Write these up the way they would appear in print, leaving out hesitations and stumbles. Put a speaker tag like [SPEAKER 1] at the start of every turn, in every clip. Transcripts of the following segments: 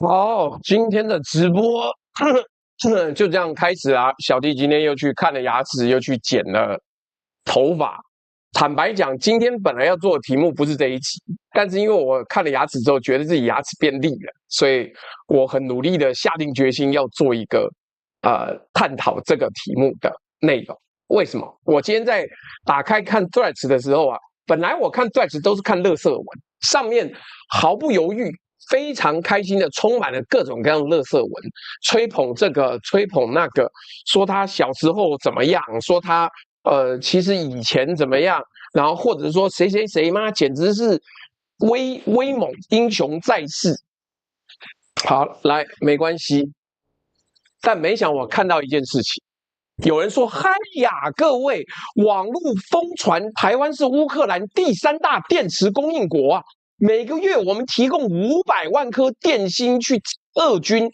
[SPEAKER 1] 好，今天的直播就这样开始啊。小弟今天又去看了牙齿，又去剪了头发。坦白讲，今天本来要做的题目不是这一集，但是因为我看了牙齿之后，觉得自己牙齿变利了，所以我很努力的下定决心要做一个探讨这个题目的内容。为什么？我今天在打开看 Threads 的时候啊，本来我看 Threads 都是看垃圾文，上面毫不犹豫。非常开心的，充满了各种各样的垃圾文，吹捧这个，吹捧那个，说他小时候怎么样，说他其实以前怎么样，然后或者说谁谁谁嘛，简直是威猛英雄在世。好，来没关系，但没想我看到一件事情，有人说：“嗨呀，各位，网络疯传台湾是乌克兰第3大电池供应国啊！每个月我们提供500万颗电芯去俄军。”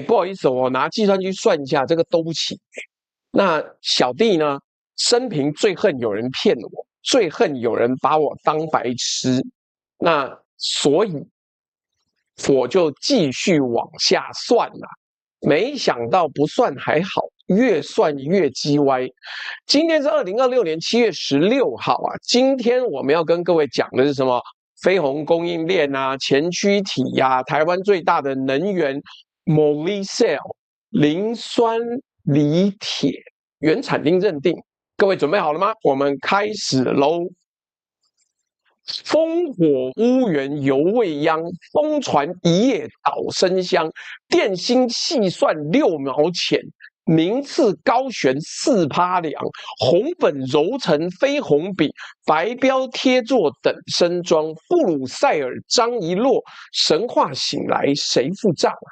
[SPEAKER 1] 不好意思，我拿计算机算一下，这个都不起。那小弟呢，生平最恨有人骗我，最恨有人把我当白痴。那所以我就继续往下算了。没想到不算还好，越算越鸡歪。今天是2026年7月16号啊，今天我们要跟各位讲的是什么？飞鸿供应链啊，前驱体呀、台湾最大的能源 Molicel 磷酸锂铁原产地认定。各位准备好了吗？我们开始喽！烽火乌原犹未央，风传一夜倒生香。电芯细算6毛钱，名次高悬4趴粮。红本揉成飞鸿饼，白标贴作等身装。布鲁塞尔章一落，神话醒来谁付账啊？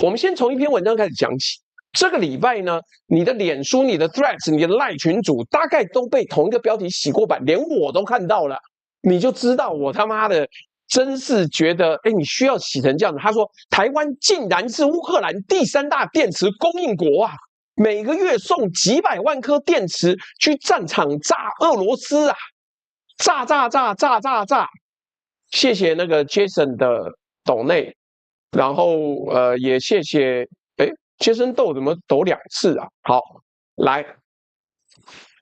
[SPEAKER 1] 我们先从一篇文章开始讲起。这个礼拜呢，你的脸书、你的 Threads、你的 LINE 群组，大概都被同一个标题洗过版，连我都看到了。你就知道我他妈的真是觉得，你需要洗成这样子。他说，台湾竟然是乌克兰第3大电池供应国啊，每个月送几百万颗电池去战场炸俄罗斯啊，炸！谢谢那个 Jason 的抖内，然后也谢谢Jason 豆怎么抖2次啊？好，来，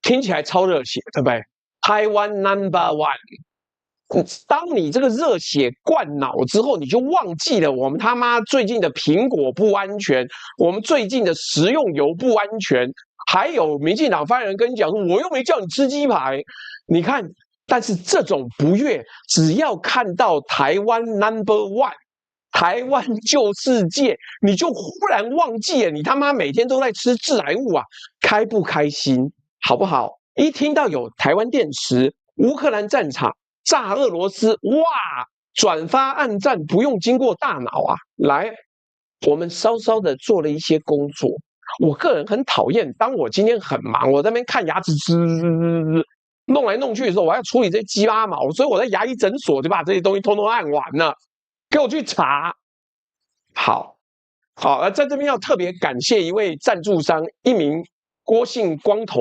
[SPEAKER 1] 听起来超热血，对不对？台湾 No.1。当你这个热血灌脑之后，你就忘记了我们他妈最近的苹果不安全，我们最近的食用油不安全，还有民进党发言人跟你讲说，我又没叫你吃鸡排。你看，但是这种不悦，只要看到台湾 No.1，台湾救世界，你就忽然忘记了，你他妈每天都在吃致癌物啊，开不开心？好不好？一听到有台湾电池、乌克兰战场。炸俄罗斯，哇！转发按赞不用经过大脑啊！来，我们稍稍的做了一些工作。我个人很讨厌，当我今天很忙，我在那边看牙齿弄来弄去的时候，我要处理这些鸡巴毛，所以我在牙医诊所就把这些东西通通按完了，给我去查。好，在这边要特别感谢一位赞助商，一名郭姓光头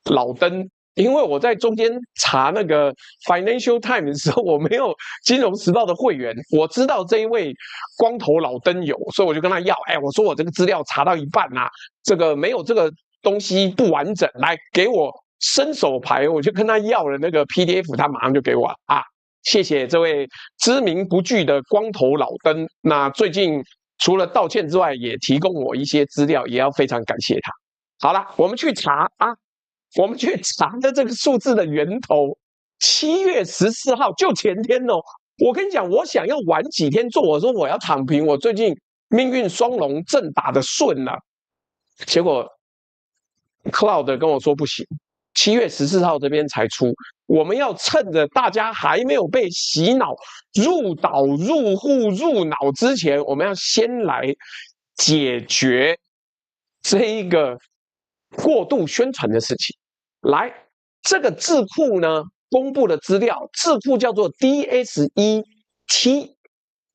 [SPEAKER 1] 老登。因为我在中间查那个 Financial Times 的时候，我没有金融时报的会员，我知道这一位光头老登有，所以我就跟他要，我说我这个资料查到一半啊，这个没有这个东西不完整，来给我伸手牌，我就跟他要了那个 PDF， 他马上就给我啊，谢谢这位知名不惧的光头老登。那最近除了道歉之外，也提供我一些资料，也要非常感谢他。好了，我们去查啊。我们去查的这个数字的源头，7月14号就前天哦。我跟你讲，我想要晚几天做，我说我要躺平，我最近命运双龙正打得顺了，结果 Cloud 跟我说不行，7月14号这边才出。我们要趁着大家还没有被洗脑、入岛、入户、入脑之前，我们要先来解决这一个过度宣传的事情。来，这个智库呢公布的资料，智库叫做 DSET，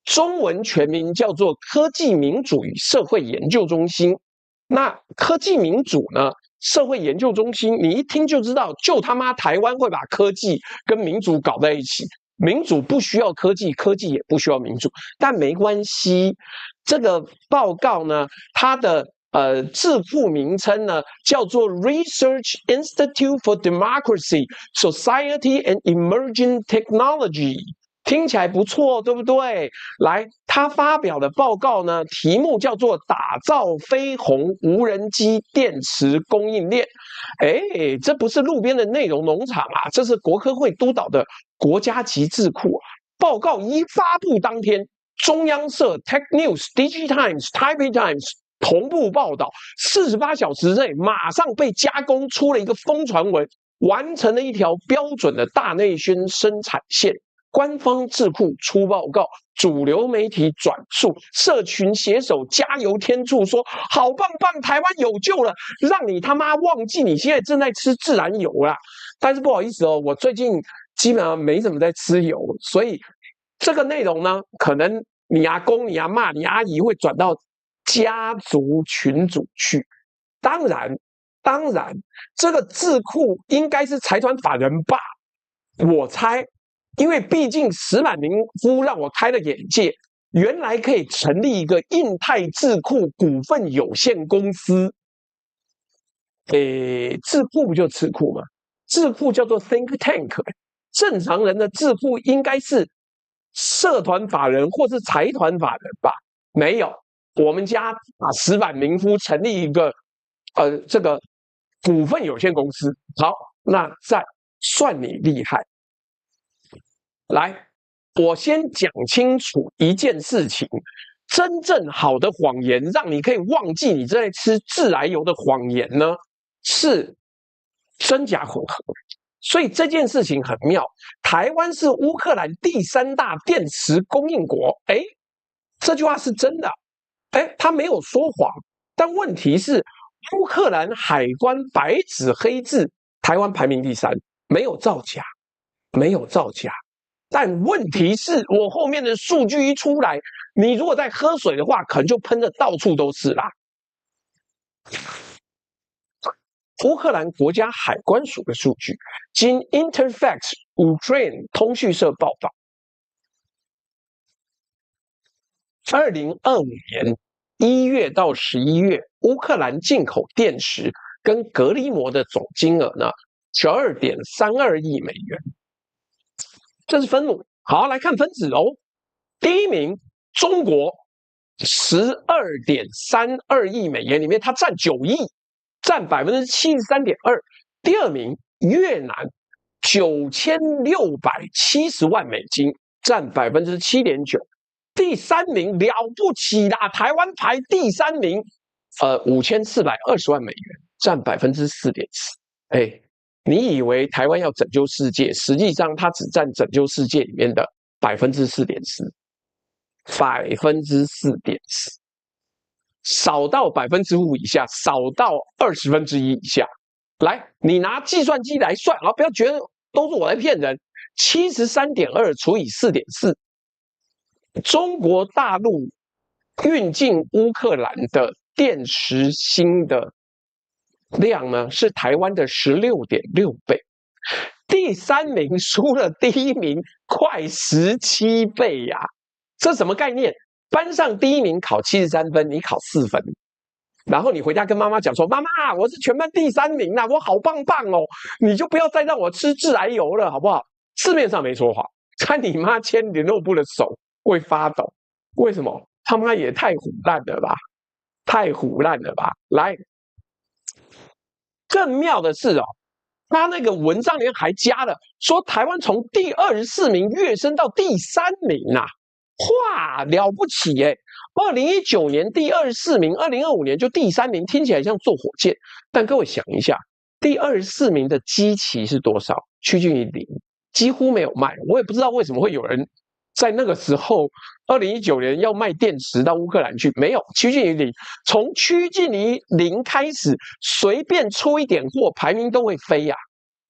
[SPEAKER 1] 中文全名叫做科技民主与社会研究中心。那科技民主呢，社会研究中心，你一听就知道，就他妈台湾会把科技跟民主搞在一起。民主不需要科技，科技也不需要民主，但没关系。这个报告呢，它的智库名称呢叫做 Research Institute for Democracy, Society and Emerging Technology。听起来不错，对不对？来，他发表的报告呢，题目叫做"打造飞鸿无人机电池供应链"。哎，这不是路边的内容农场啊，这是国科会督导的国家级智库啊。报告一发布当天，中央社、Tech News、Digitimes、Taipei Times 同步报道，48小时内马上被加工出了一个疯传文，完成了一条标准的大内宣生产线。官方智库出报告，主流媒体转述，社群写手加油添醋说："好棒棒，台湾有救了，让你他妈忘记你现在正在吃自然油啦！"但是不好意思哦，我最近基本上没怎么在吃油，所以这个内容呢，可能你阿公、你阿嬷、你阿姨会转到家族群组去。当然，这个智库应该是财团法人吧，我猜。因为毕竟石满明夫让我开了眼界，原来可以成立一个印太智库股份有限公司。智库不就智库吗？智库叫做 think tank， 正常人的智库应该是社团法人或是财团法人吧？没有，我们家把石满明夫成立一个这个股份有限公司。好，那再算你厉害。来，我先讲清楚一件事情：真正好的谎言，让你可以忘记你正在吃自来油的谎言呢，是真假混合。所以这件事情很妙。台湾是乌克兰第3大电池供应国，这句话是真的，他没有说谎。但问题是，乌克兰海关白纸黑字，台湾排名第3，没有造假，没有造假。但问题是我后面的数据一出来，你如果在喝水的话，可能就喷的到处都是啦。乌克兰国家海关署的数据，经 Interfax Ukraine 通讯社报道，2025年1月到11月，乌克兰进口电池跟隔离膜的总金额呢，12.32亿美元。这是分母。好，来看分子哦。第一名中国12.32亿美元里面，它占9亿，占73.2%。第二名越南9670万美金，占7.9%。第三名了不起啦，台湾排第3名，5420万美元，占4.4%。你以为台湾要拯救世界，实际上它只占拯救世界里面的4.4%，4.4%，少到5%以下，少到1/20以下。来，你拿计算机来算啊，不要觉得都是我在骗人。73.2除以4.4，中国大陆运进乌克兰的电池芯的量呢，是台湾的16.6倍。第3名输了第1名快17倍呀！这什么概念？班上第1名考73分，你考4分，然后你回家跟妈妈讲说："妈妈，我是全班第3名啦，我好棒棒哦！你就不要再让我吃自来油了，好不好？"市面上没说谎，看你妈牵联络簿的手会发抖。为什么？他妈也太唬烂了吧！太唬烂了吧！来。更妙的是他那个文章里面还加了说台湾从第24名跃升到第3名啊，哇，了不起！2019年第24名，2025年就第3名，听起来像坐火箭。但各位想一下，第24名的基期是多少？趋近于0，几乎没有卖。我也不知道为什么会有人在那个时候，2019年要卖电池到乌克兰去，没有，趋近于0。从趋近于0开始，随便出一点货，排名都会飞呀，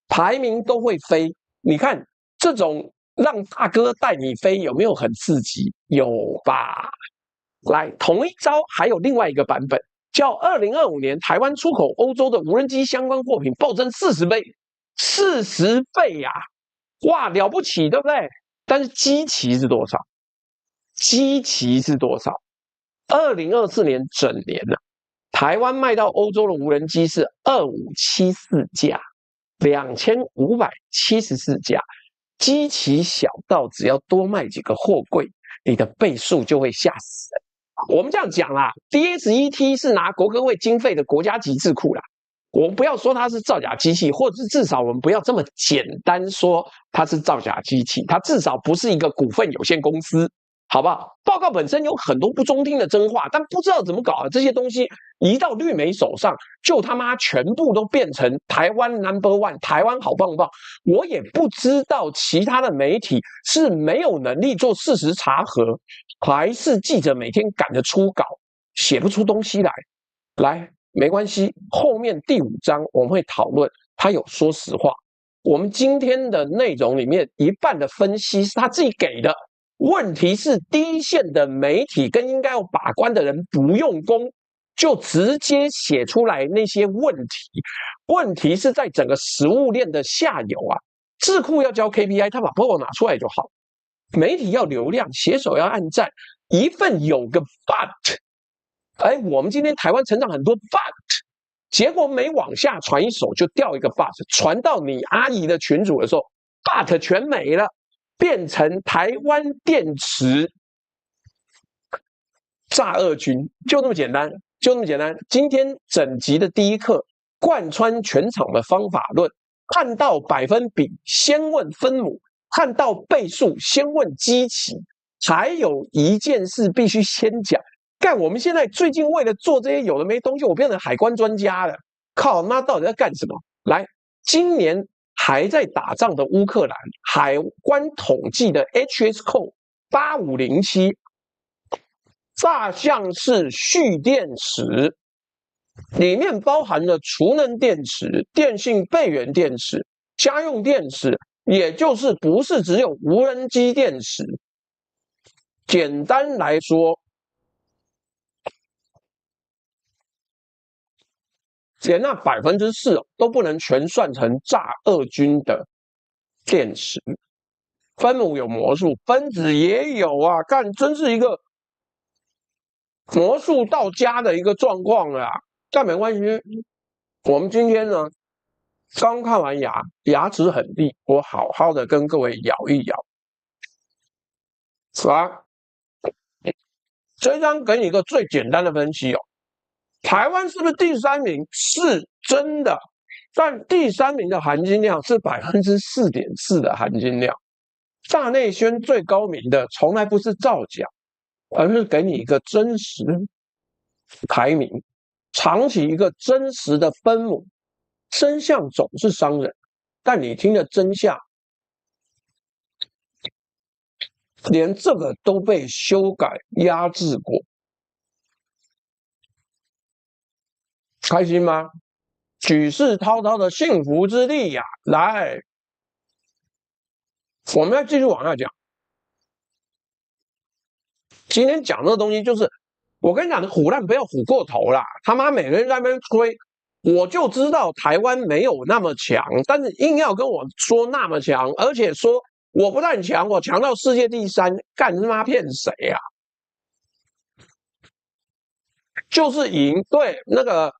[SPEAKER 1] 排名都会飞。你看这种让大哥带你飞，有没有很刺激？有吧？来，同一招还有另外一个版本，叫2025年台湾出口欧洲的无人机相关货品暴增40倍，40倍呀！哇，了不起，对不对？但是基期是多少？基期是多少？2024年整年啊，台湾卖到欧洲的无人机是2574架，2574架，基期小到只要多卖几个货柜，你的倍数就会吓死人。我们这样讲啦 ，DSET 是拿国科会经费的国家级智库啦。我们不要说它是造假机器，或者是至少我们不要这么简单说它是造假机器，它至少不是一个股份有限公司，好不好？报告本身有很多不中听的真话，但不知道怎么搞的，这些东西移到绿媒手上，就他妈全部都变成台湾 No.1， 台湾好棒棒。我也不知道其他的媒体是没有能力做事实查核，还是记者每天赶着出稿，写不出东西来。来，没关系，后面第5章我们会讨论，他有说实话。我们今天的内容里面一半的分析是他自己给的，问题是第一线的媒体跟应该要把关的人不用功，就直接写出来那些问题。问题是在整个食物链的下游啊，智库要交 KPI， 他把报告拿出来就好。媒体要流量，写手要按赞，一份有个 but。我们今天台湾成长很多 but， 结果每往下传一手就掉一个 but， 传到你阿姨的群组的时候 but 全没了，变成台湾电池炸二军，就那么简单，就那么简单。今天整集的第一课，贯穿全场的方法论，看到百分比先问分母，看到倍数先问基期，还有一件事必须先讲。干，我们现在最近为了做这些有的没东西，我变成海关专家了。靠，那到底在干什么？来，今年还在打仗的乌克兰，海关统计的 HS code 8507，炸像是蓄电池，里面包含了储能电池、电信备源电池、家用电池，也就是不是只有无人机电池。简单来说，连那4%都不能全算成炸二军的电池，分母有魔术，分子也有啊，干，真是一个魔术到家的一个状况啊。但没关系，我们今天呢刚看完牙齿很利，我好好的跟各位咬一咬。这张给你一个最简单的分析哦。台湾是不是第3名？是真的，但第3名的含金量是4.4%的含金量。大内宣最高明的从来不是造假，而是给你一个真实排名，藏起一个真实的分母。真相总是伤人，但你听的真相，连这个都被修改压制过。开心吗？举世滔滔的幸福之地呀！来，我们要继续往下讲。今天讲这个东西，就是我跟你讲的唬烂，不要唬过头啦！他妈每个人在那边吹，我就知道台湾没有那么强，但是硬要跟我说那么强，而且说我不但强，我强到世界第3，干他妈骗谁啊？就是赢，对那个。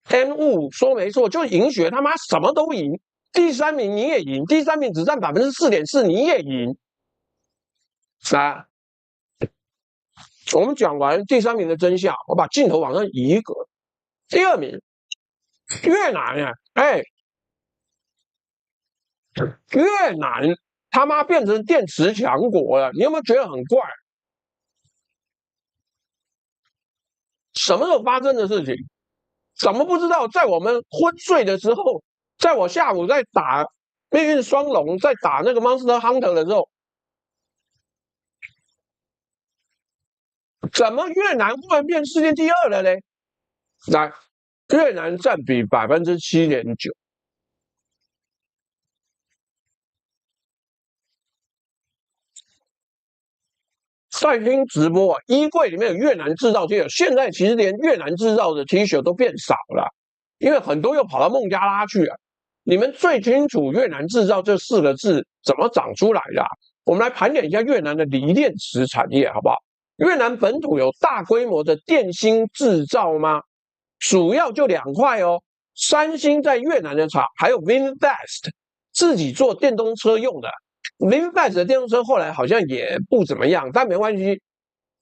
[SPEAKER 1] M5说没错，就赢血，他妈什么都赢。第3名你也赢，第3名只占4.4%，你也赢。我们讲完第3名的真相，我把镜头往上移一格。第2名，越南呀，越南他妈变成电池强国了，你有没有觉得很怪？什么时候发生的事情？怎么不知道？在我们昏睡的时候，在我下午在打命运双龙，在打那个 Monster Hunter 的时候，怎么越南忽然变世界第2了嘞？来，越南占比7.9%。在听直播啊，衣柜里面有越南制造 T 恤，现在其实连越南制造的 T 恤都变少了，因为很多又跑到孟加拉去了。你们最清楚越南制造这4个字怎么长出来的啊。我们来盘点一下越南的锂电池产业，好不好？越南本土有大规模的电芯制造吗？主要就2块哦，三星在越南的厂，还有 VinFast 自己做电动车用的。VinFast 的电动车后来好像也不怎么样，但没关系。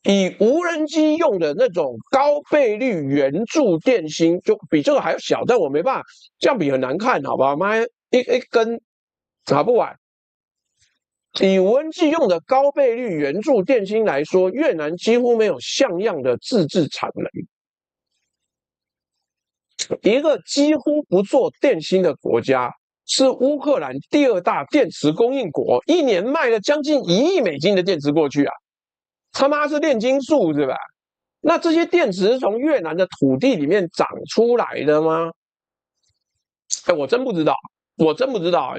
[SPEAKER 1] 以无人机用的那种高倍率圆柱电芯，就比这个还要小，但我没办法，这样比很难看，好吧？妈一根拿不完。以无人机用的高倍率圆柱电芯来说，越南几乎没有像样的自制产能。一个几乎不做电芯的国家，是乌克兰第2大电池供应国，一年卖了将近1亿美金的电池过去啊！他妈是炼金术是吧？那这些电池是从越南的土地里面长出来的吗？我真不知道，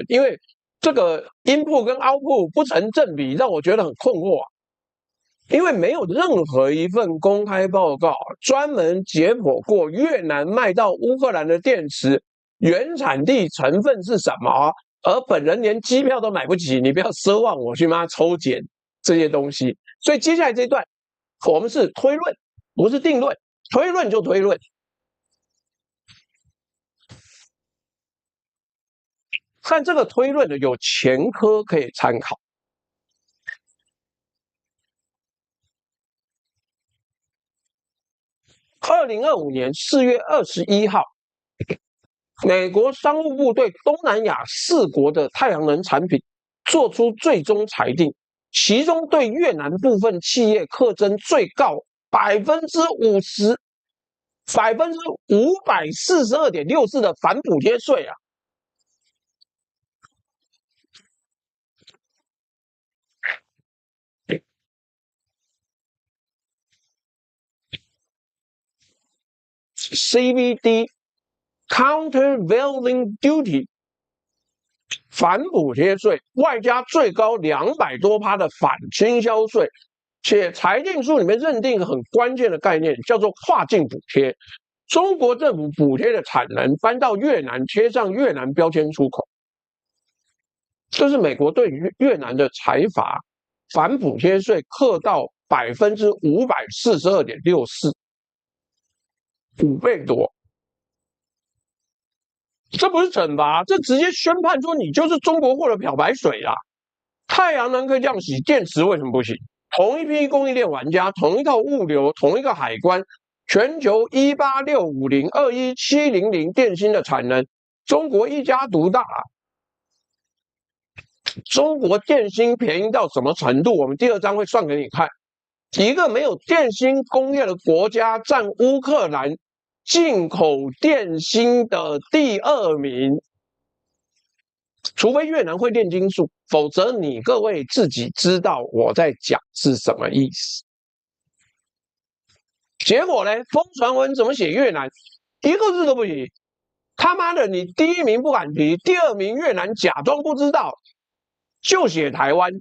[SPEAKER 1] 因为这个 input 跟 output 不成正比，让我觉得很困惑啊。因为没有任何一份公开报告专门解剖过越南卖到乌克兰的电池原产地成分是什么，而本人连机票都买不起，你不要奢望我去妈抽检这些东西。所以接下来这一段，我们是推论，不是定论，推论就推论。看这个推论的有前科可以参考。2025年4月21号，美国商务部对东南亚4国的太阳能产品做出最终裁定，其中对越南部分企业课征最高542.64%的反补贴税啊！CVD Countervailing Duty 反补贴税，外加最高200多%的反倾销税，且裁定书里面认定一个很关键的概念，叫做跨境补贴。中国政府补贴的产能搬到越南，贴上越南标签出口，这是美国对于越南的裁罚，反补贴税课到542.64%，5倍多。这不是惩罚，这直接宣判说你就是中国货的漂白水啦！太阳能可以这样洗，电池为什么不行？同一批供应链玩家，同一套物流，同一个海关，全球18650、21700电芯的产能，中国一家独大啊！中国电芯便宜到什么程度？我们第2章会算给你看。一个没有电芯工业的国家占乌克兰进口电芯的第2名，除非越南会炼金术，否则你各位自己知道我在讲是什么意思。结果呢，风传文怎么写越南，一个字都不提。他妈的，你第1名不敢提，第2名越南假装不知道，就写台湾。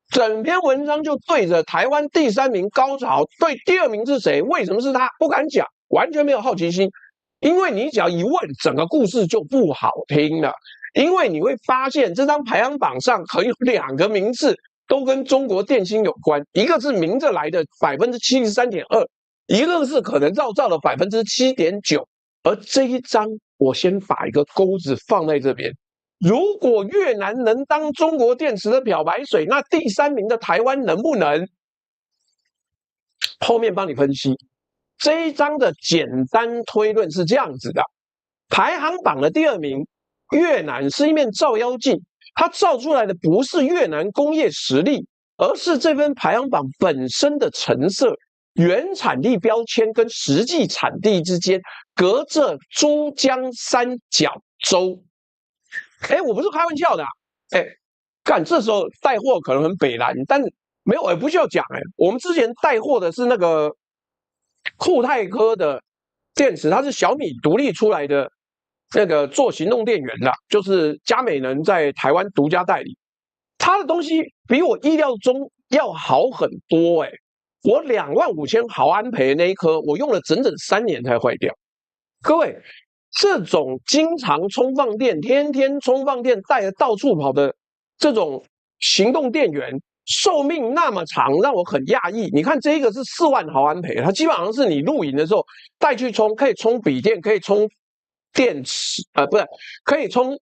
[SPEAKER 1] 整篇文章就对着台湾第3名高潮，对第2名是谁？为什么是他？不敢讲。完全没有好奇心，因为你只要一问，整个故事就不好听了。因为你会发现，这张排行榜上可能有2个名次都跟中国电芯有关，一个是明着来的73.2%，一个是可能绕造的7.9%。而这一张，我先把一个钩子放在这边。如果越南能当中国电池的漂白水，那第3名的台湾能不能？后面帮你分析。这一章的简单推论是这样子的：排行榜的第2名越南是一面照妖镜，它照出来的不是越南工业实力，而是这份排行榜本身的成色。原产地标签跟实际产地之间隔着珠江三角洲。我不是开玩笑的啊！干这时候带货可能很北蓝，但没有，不需要讲。我们之前带货的是那个酷泰科的电池，它是小米独立出来的那个做行动电源的，就是佳美能在台湾独家代理。它的东西比我意料中要好很多。我25000毫安培那一颗，我用了整整3年才坏掉。各位，这种经常充放电、天天充放电、带着到处跑的这种行动电源，寿命那么长，让我很讶异。你看这个是4万毫安培，它基本上是你露营的时候带去充，可以充笔电，可以充电池，不是，可以充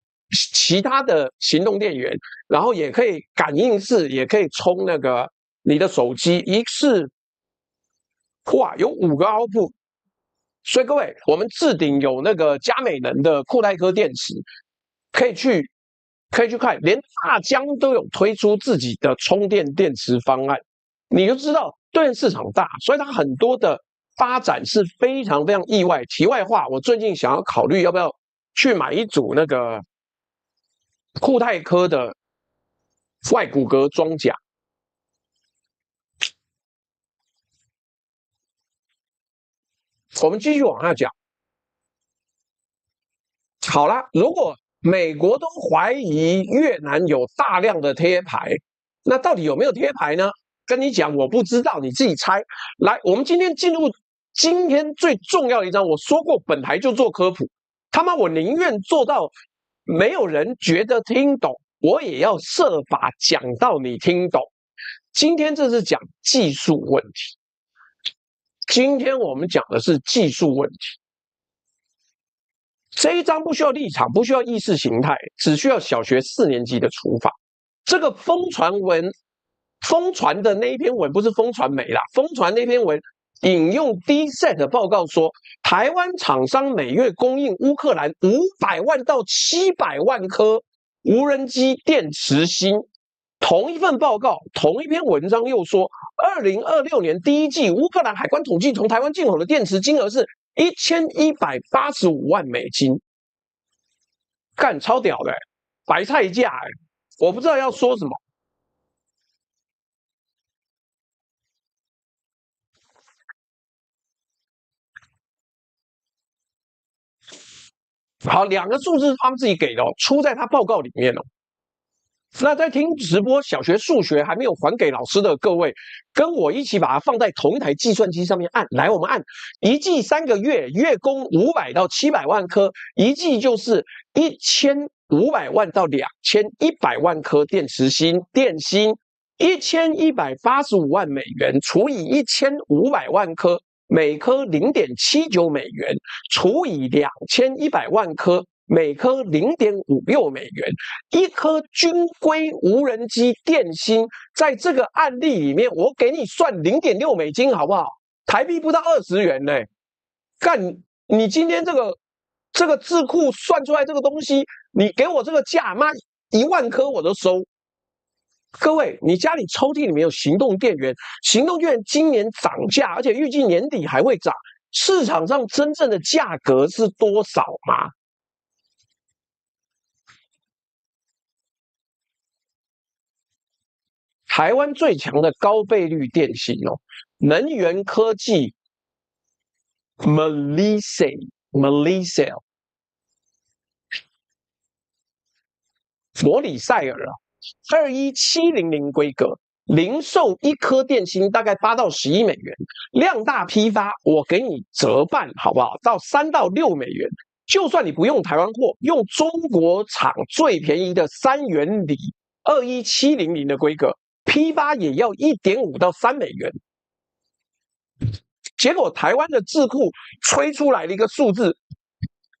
[SPEAKER 1] 其他的行动电源，然后也可以感应式，也可以充那个你的手机，一次哇有5个 output。所以各位，我们置顶有那个佳美能的酷泰科电池，可以去看，连大疆都有推出自己的充电电池方案，你就知道对市场大，所以它很多的发展是非常非常意外。题外话，我最近想要考虑要不要去买一组那个酷泰科的外骨骼装甲。我们继续往下讲。好啦，如果美国都怀疑越南有大量的贴牌，那到底有没有贴牌呢？跟你讲，我不知道，你自己猜。来，我们今天进入今天最重要的一章。我说过，本台就做科普，他妈我宁愿做到没有人觉得听懂，我也要设法讲到你听懂。今天这是讲技术问题。今天我们讲的是技术问题，这一章不需要立场，不需要意识形态，只需要小学4年级的除法。这个疯传的那一篇文不是疯传媒啦，疯传那篇文引用 DSET 报告说，台湾厂商每月供应乌克兰500万到700万颗无人机电池芯。同一份报告，同一篇文章又说，2026年第一季乌克兰海关统计从台湾进口的电池金额是1185万美金，干超屌的，白菜价我不知道要说什么。好，2个数字是他们自己给的哦，出在他报告里面哦。那在听直播小学数学还没有还给老师的各位，跟我一起把它放在同一台计算机上面按。来，我们按一季3个月，月供500到700万颗，一季就是1500万到2100万颗电池芯，电芯1185万美元除以1500万颗，每颗0.79美元，除以2100万颗。每颗0.56美元，一颗军规无人机电芯，在这个案例里面，我给你算0.6美金，好不好？台币不到20元呢。干，你今天这个智库算出来这个东西，你给我这个价，妈1万颗我都收。各位，你家里抽屉里面有行动电源，行动电源今年涨价，而且预计年底还会涨，市场上真正的价格是多少吗？台湾最强的高倍率电芯哦，能源科技 Malaysia 摩里塞尔啊，21700规格，零售一颗电芯大概8到11美元，量大批发我给你折半好不好？到3到6美元，就算你不用台湾货，用中国厂最便宜的3元锂21700的规格。批发也要1.5到3美元，结果台湾的智库吹出来的一个数字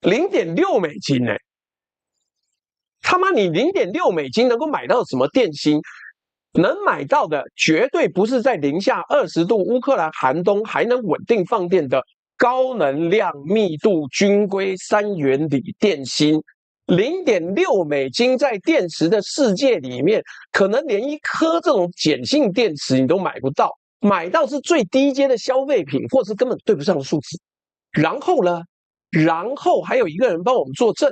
[SPEAKER 1] 0.6美金呢？他妈你0.6美金能够买到什么电芯？能买到的绝对不是在零下20度乌克兰寒冬还能稳定放电的高能量密度军规3元锂电芯。0.6美金在电池的世界里面，可能连一颗这种碱性电池你都买不到，买到是最低阶的消费品，或是根本对不上的数字。然后呢？然后还有一个人帮我们作证，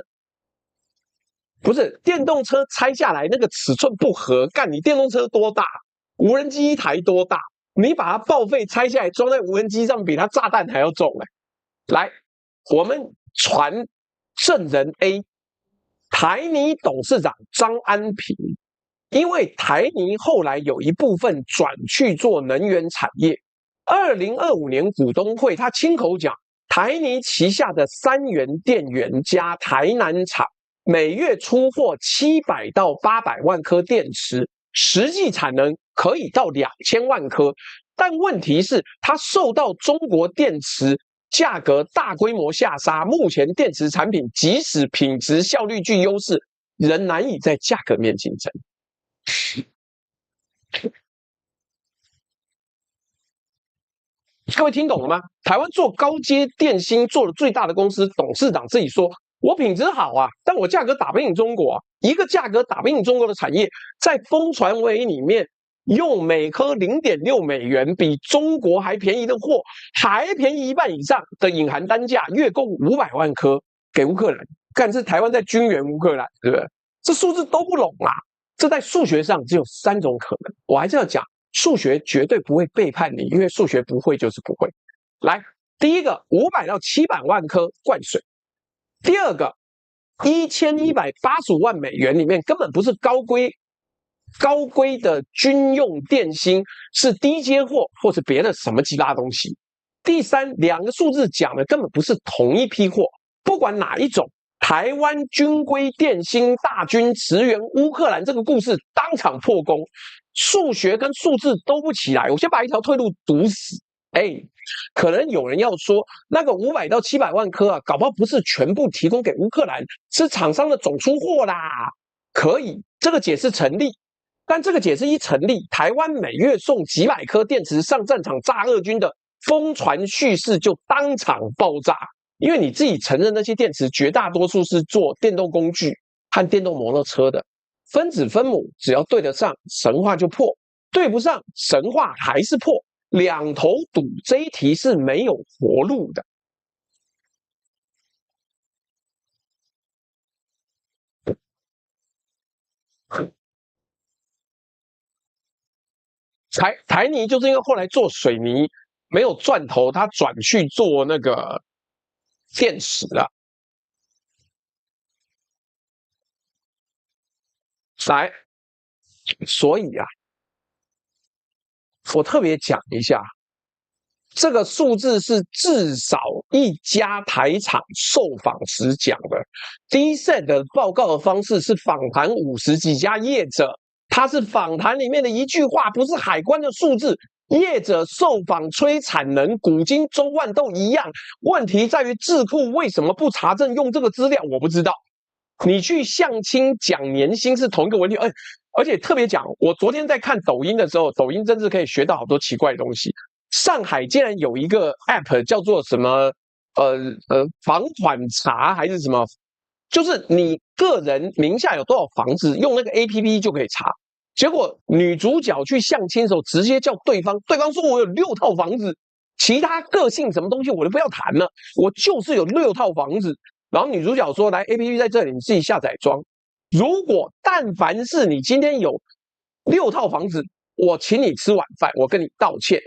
[SPEAKER 1] 不是电动车拆下来那个尺寸不合，干你电动车多大，无人机一台多大，你把它报废拆下来装在无人机上，比它炸弹还要重来，我们传证人 A。台泥董事长张安平，因为台泥后来有一部分转去做能源产业，2025年股东会他亲口讲，台泥旗下的三元电源加台南厂每月出货700到800万颗电池，实际产能可以到2000万颗。但问题是，它受到中国电池价格大规模下杀，目前电池产品即使品质效率具优势，仍难以在价格面竞争。各位听懂了吗？台湾做高阶电芯做的最大的公司董事长自己说，我品质好啊，但我价格打不赢中国啊。一个价格打不赢中国的产业，在风传媒里面用每颗0.6美元比中国还便宜的货，还便宜1半以上的隐含单价，月供500万颗给乌克兰。干，这台湾在军援乌克兰，对不对？这数字都不拢啊。这在数学上只有3种可能，我还是要讲。数学绝对不会背叛你，因为数学不会就是不会。来，第一个500到700万颗灌水，第二个1185万美元里面根本不是高规的军用电芯，是低阶货或是别的什么其他东西。第三，两个数字讲的根本不是同一批货，不管哪一种。台湾军规电芯大军驰援乌克兰这个故事当场破功，数学跟数字都不起来，我先把一条退路堵死。可能有人要说，那个500到700万颗啊，搞不好不是全部提供给乌克兰，是厂商的总出货啦。可以，这个解释成立。但这个解释一成立，台湾每月送几百颗电池上战场炸俄军的疯传叙事就当场爆炸。因为你自己承认那些电池绝大多数是做电动工具和电动摩托车的，分子分母只要对得上，神话就破；对不上，神话还是破。两头堵，这一题是没有活路的。台泥就是因为后来做水泥没有赚头，他转去做那个电池了。来，所以啊，我特别讲一下，这个数字是至少一家台厂受访时讲的。DSET 的报告的方式是访谈50几家业者，它是访谈里面的一句话，不是海关的数字。业者受访吹产能，古今中外都一样。问题在于智库为什么不查证用这个资料？我不知道。你去相亲讲年薪是同一个问题，而且特别讲，我昨天在看抖音的时候，抖音真是可以学到好多奇怪的东西。上海竟然有一个 app 叫做什么房款查还是什么，就是你个人名下有多少房子，用那个 app 就可以查。结果女主角去相亲的时候，直接叫对方说我有6套房子，其他个性什么东西我都不要谈了，我就是有6套房子。然后女主角说：“来 ，APP 在这里，你自己下载装。如果但凡是你今天有6套房子，我请你吃晚饭，我跟你道歉；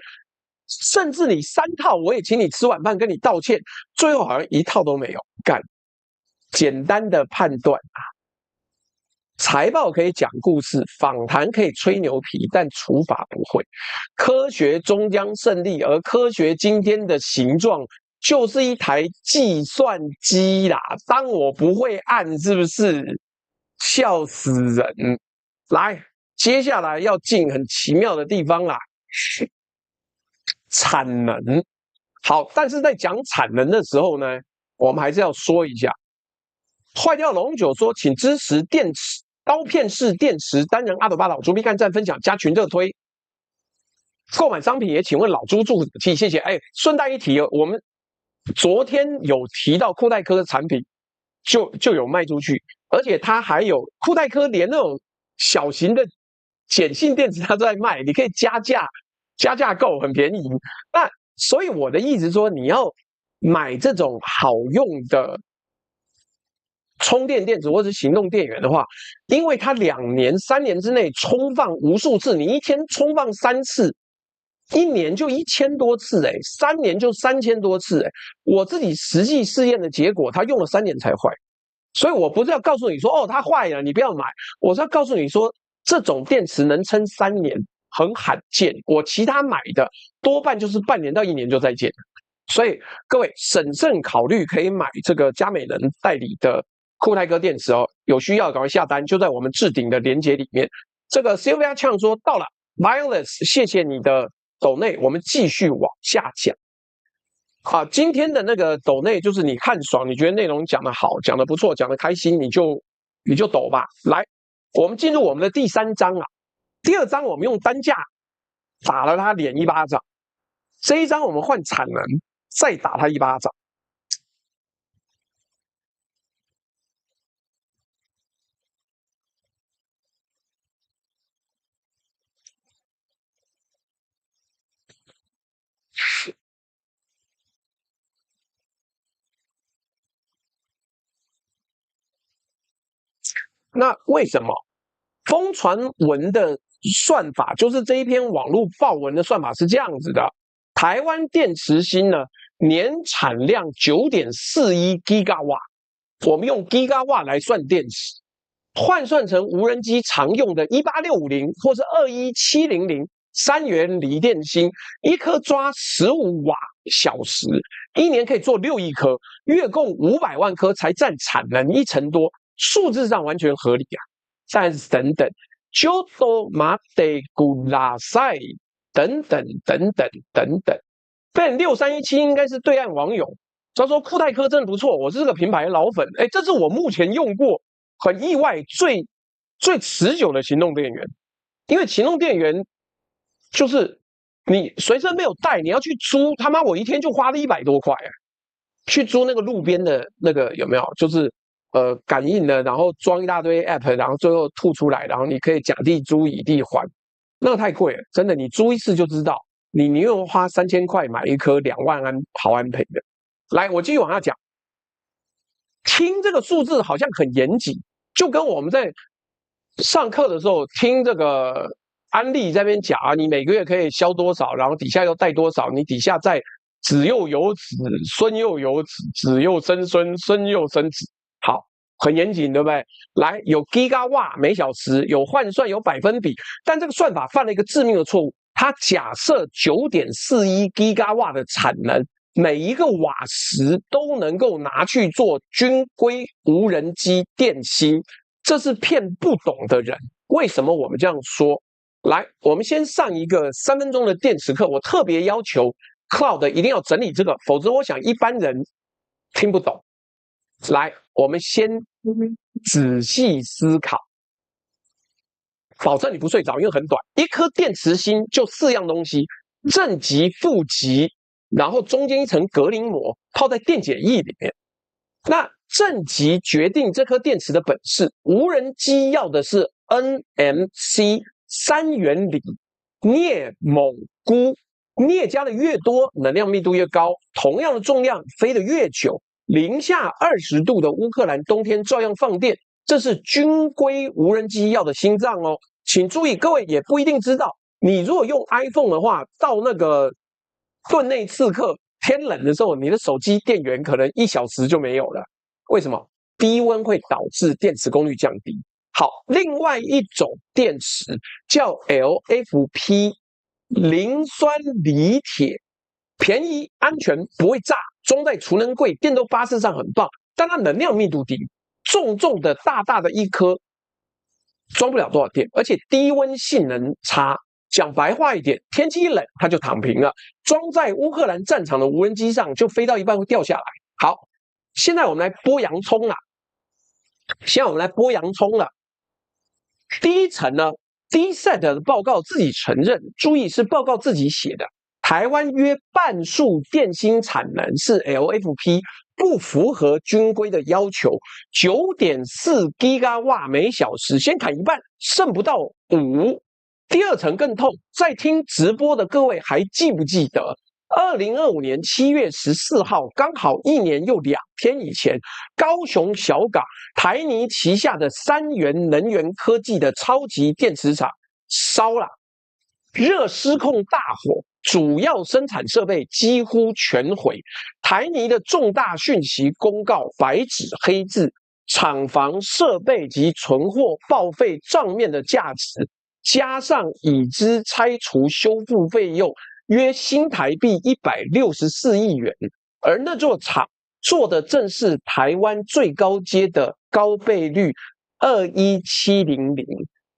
[SPEAKER 1] 甚至你3套，我也请你吃晚饭，跟你道歉。最后好像1套都没有干。简单的判断啊，财报可以讲故事，访谈可以吹牛皮，但处罚不会。科学终将胜利，而科学今天的形状。”就是一台计算机啦，当我不会按，是不是？笑死人！来，接下来要进很奇妙的地方啦，产能。好，但是在讲产能的时候呢，我们还是要说一下，坏掉龙九说，请支持电池刀片式电池单人阿斗巴老猪 B 干站分享加群热推。购买商品也请问老猪助气，谢谢。顺带一提，我们昨天有提到酷戴科的产品就有卖出去，而且它还有酷戴科连那种小型的碱性电池它都在卖，你可以加价购，很便宜。那所以我的意思说，你要买这种好用的充电电池或者行动电源的话，因为它2年3年之内充放无数次，你一天充放3次。1年就1000多次3年就3000多次我自己实际试验的结果，它用了3年才坏，所以我不是要告诉你说它坏了你不要买，我是要告诉你说这种电池能撑3年很罕见，我其他买的多半就是半年到1年就再见。所以各位审慎考虑可以买这个嘉美人代理的固态颗电池哦，有需要赶快下单，就在我们置顶的链接里面。这个 Sylvia Chang 说到了 ，Violet， 谢谢你的抖内，我们继续往下讲。啊，今天的那个抖内就是你看爽，你觉得内容讲得好，讲得不错，讲得开心，你就抖吧。来，我们进入我们的第3章啊。第2章我们用单价打了他脸一巴掌，这一章我们换产能再打他一巴掌。那为什么风传文的算法，就是这一篇网络报文的算法是这样子的？台湾电池芯呢，年产量9.41 Gigawatt， 我们用 Gigawatt 来算电池，换算成无人机常用的18650或是217003元锂电芯，一颗抓15瓦小时，一年可以做6亿颗，月供500万颗，才占产能1成多，数字上完全合理啊。再等等 ，Jodo Mate Gulasai 等等等等等等。Ben 6317应该是对岸网友，他说酷泰科真的不错，我是这个品牌的老粉，这是我目前用过很意外最持久的行动电源，因为行动电源就是你随身没有带，你要去租，他妈我一天就花了100多块去租那个路边的那个有没有？就是感应的，然后装一大堆 app， 然后最后吐出来，然后你可以甲地租乙地还，那个太贵了，真的，你租一次就知道，你宁愿花3000块买一颗2万毫安培的。来，我继续往下讲，听这个数字好像很严谨，就跟我们在上课的时候听这个安利在那边讲啊，你每个月可以销多少，然后底下又带多少，你底下再子又有子，孙又有子，子又生孙，孙又生子。好，很严谨，对不对？来，有 Gigawatt 每小时，有换算，有百分比，但这个算法犯了一个致命的错误，它假设9.41 Gigawatt 的产能，每一个瓦时都能够拿去做军规无人机电芯，这是骗不懂的人。为什么我们这样说？来，我们先上一个3分钟的电池课，我特别要求 Cloud 一定要整理这个，否则我想一般人听不懂。来，我们先仔细思考，保证你不睡着，因为很短。一颗电池芯就4样东西：正极、负极，然后中间一层隔离膜，泡在电解液里面。那正极决定这颗电池的本事，无人机要的是 NMC 3元锂镍锰钴，镍加的越多，能量密度越高，同样的重量飞得越久。零下20度的乌克兰冬天照样放电，这是军规无人机要的心脏哦。请注意，各位也不一定知道，你如果用 iPhone 的话，到那个顿内刺客天冷的时候，你的手机电源可能1小时就没有了。为什么？低温会导致电池功率降低。好，另外一种电池叫 LFP 磷酸锂铁，便宜、安全、不会炸，装在储能柜、电动巴士上很棒，但它能量密度低，重重的、大大的一颗，装不了多少电，而且低温性能差。讲白话一点，天气一冷它就躺平了，装在乌克兰战场的无人机上就飞到一半会掉下来。好，现在我们来剥洋葱了。第一层呢 ，DSET 的报告自己承认，注意是报告自己写的。台湾约半数电芯产能是 LFP， 不符合军规的要求。9.4 Gigawatt 每小时，先砍一半，剩不到5。第二层更痛，在听直播的各位还记不记得？2025年7月14号，刚好1年又2天以前，高雄小港台泥旗下的3元能源科技的超级电池厂烧了，热失控大火，主要生产设备几乎全毁。台泥的重大讯息公告白纸黑字，厂房设备及存货报废账面的价值，加上已知拆除修复费用，约新台币164亿元，而那座厂做的正是台湾最高阶的高倍率21700，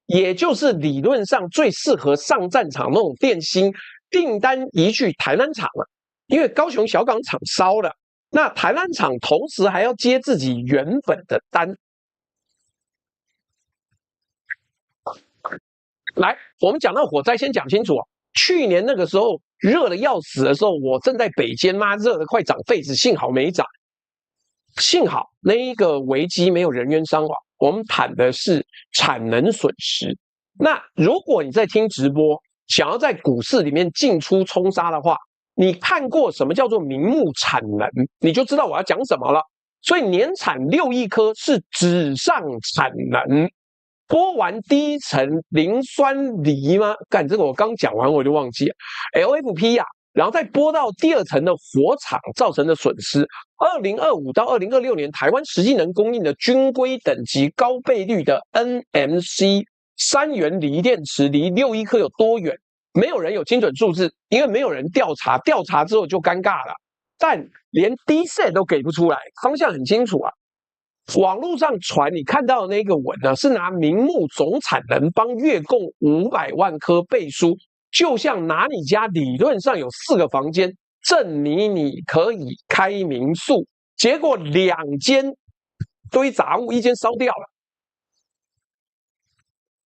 [SPEAKER 1] 也就是理论上最适合上战场那种电芯，订单移去台南厂了，因为高雄小港厂烧了，那台南厂同时还要接自己原本的单。来，我们讲到火灾，先讲清楚啊。去年那个时候热的要死的时候，我正在北监，妈热的快长痱子，幸好没长，幸好那一个危机没有人员伤亡。我们谈的是产能损失。那如果你在听直播，想要在股市里面进出冲杀的话，你看过什么叫做名目产能，你就知道我要讲什么了。所以年产6亿颗是纸上产能。剥完第一层磷酸锂吗？干，这个我刚讲完我就忘记了。LFP 呀、然后再剥到第二层的火场造成的损失。2025到2026年，台湾实际能供应的军规等级高倍率的 NMC 3元锂电池离6亿颗有多远？没有人有精准数字，因为没有人调查，调查之后就尴尬了。但连 DSET 都给不出来，方向很清楚啊。网络上传你看到的那个文呢，是拿明目总产能帮月供500万颗背书，就像拿你家理论上有4个房间，证明你可以开民宿，结果2间堆杂物，1间烧掉了。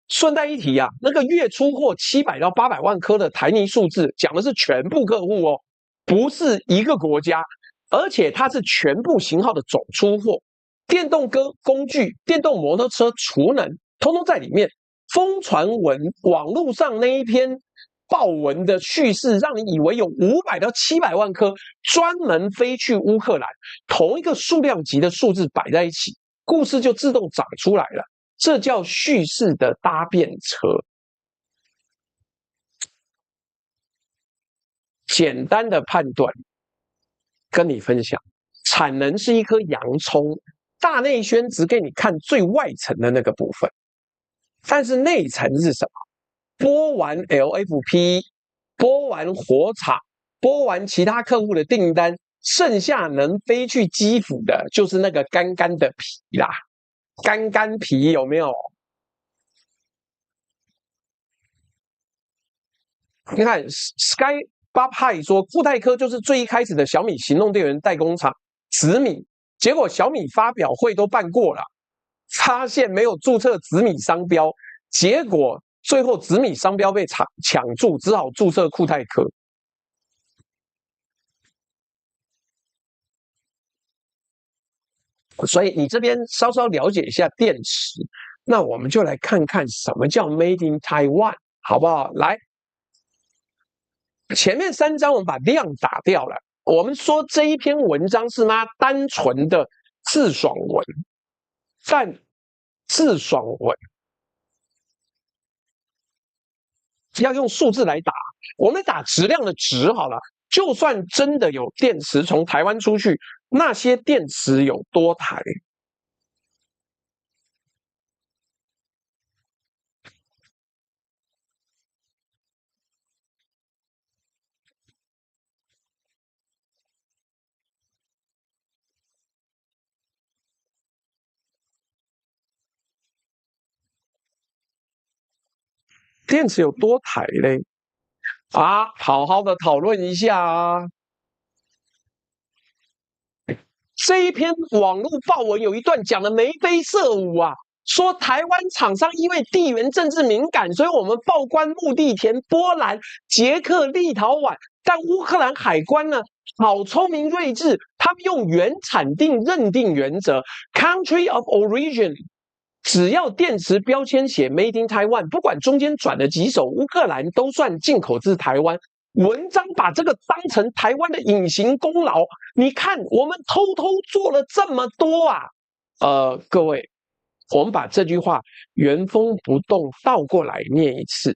[SPEAKER 1] 顺带一提啊，那个月出货700到800万颗的台泥数字，讲的是全部客户哦，不是一个国家，而且它是全部型号的总出货。电动工具、电动摩托车、储能，通通在里面。疯传文网络上那一篇报文的叙事，让你以为有500到700万颗专门飞去乌克兰，同一个数量级的数字摆在一起，故事就自动长出来了。这叫叙事的搭便车。简单的判断，跟你分享，产能是一颗洋葱。大内宣只给你看最外层的那个部分，但是内层是什么？剥完 LFP， 剥完火场，剥完其他客户的订单，剩下能飞去基辅的，就是那个干干的皮啦，干干皮有没有？你看 Sky Bob High 说，固泰科就是最一开始的小米行动电源代工厂，紫米。结果小米发表会都办过了，发现没有注册紫米商标，结果最后紫米商标被抢注，只好注册固泰科。所以你这边稍稍了解一下电池，那我们就来看看什么叫 Made in Taiwan， 好不好？来，前面3章我们把量打掉了。我们说这一篇文章是妈单纯的自爽文，但自爽文要用数字来打，我们打质量的值好了。就算真的有电池从台湾出去，那些电池有多台？电池有多台嘞？啊，好好的讨论一下啊！这一篇网络报文有一段讲的眉飞色舞啊，说台湾厂商因为地缘政治敏感，所以我们报关目的填波兰、捷克、立陶宛，但乌克兰海关呢，好聪明睿智，他们用原产地认定原则 （Country of Origin）。只要电池标签写 Made in Taiwan， 不管中间转了几手，乌克兰都算进口自台湾。文章把这个当成台湾的隐形功劳，你看我们偷偷做了这么多啊！各位，我们把这句话原封不动倒过来念一次：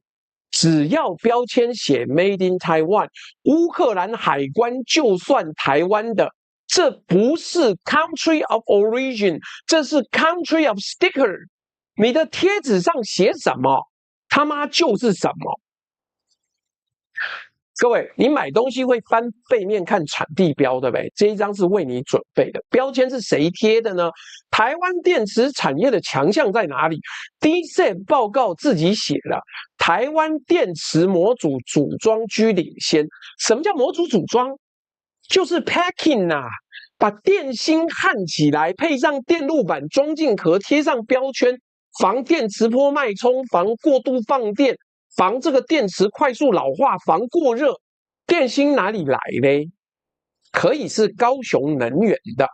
[SPEAKER 1] 只要标签写 Made in Taiwan， 乌克兰海关就算台湾的。这不是 country of origin， 这是 country of sticker。你的贴纸上写什么，他妈就是什么。各位，你买东西会翻背面看产地标，对不对？这一张是为你准备的。标签是谁贴的呢？台湾电池产业的强项在哪里？DSET 报告自己写了，台湾电池模组组装居领先。什么叫模组组装？就是 packing 啊，把电芯焊起来，配上电路板装进壳，贴上标签，防电磁波脉冲，防过度放电。防这个电池快速老化，防过热。电芯哪里来呢？可以是高雄能源的，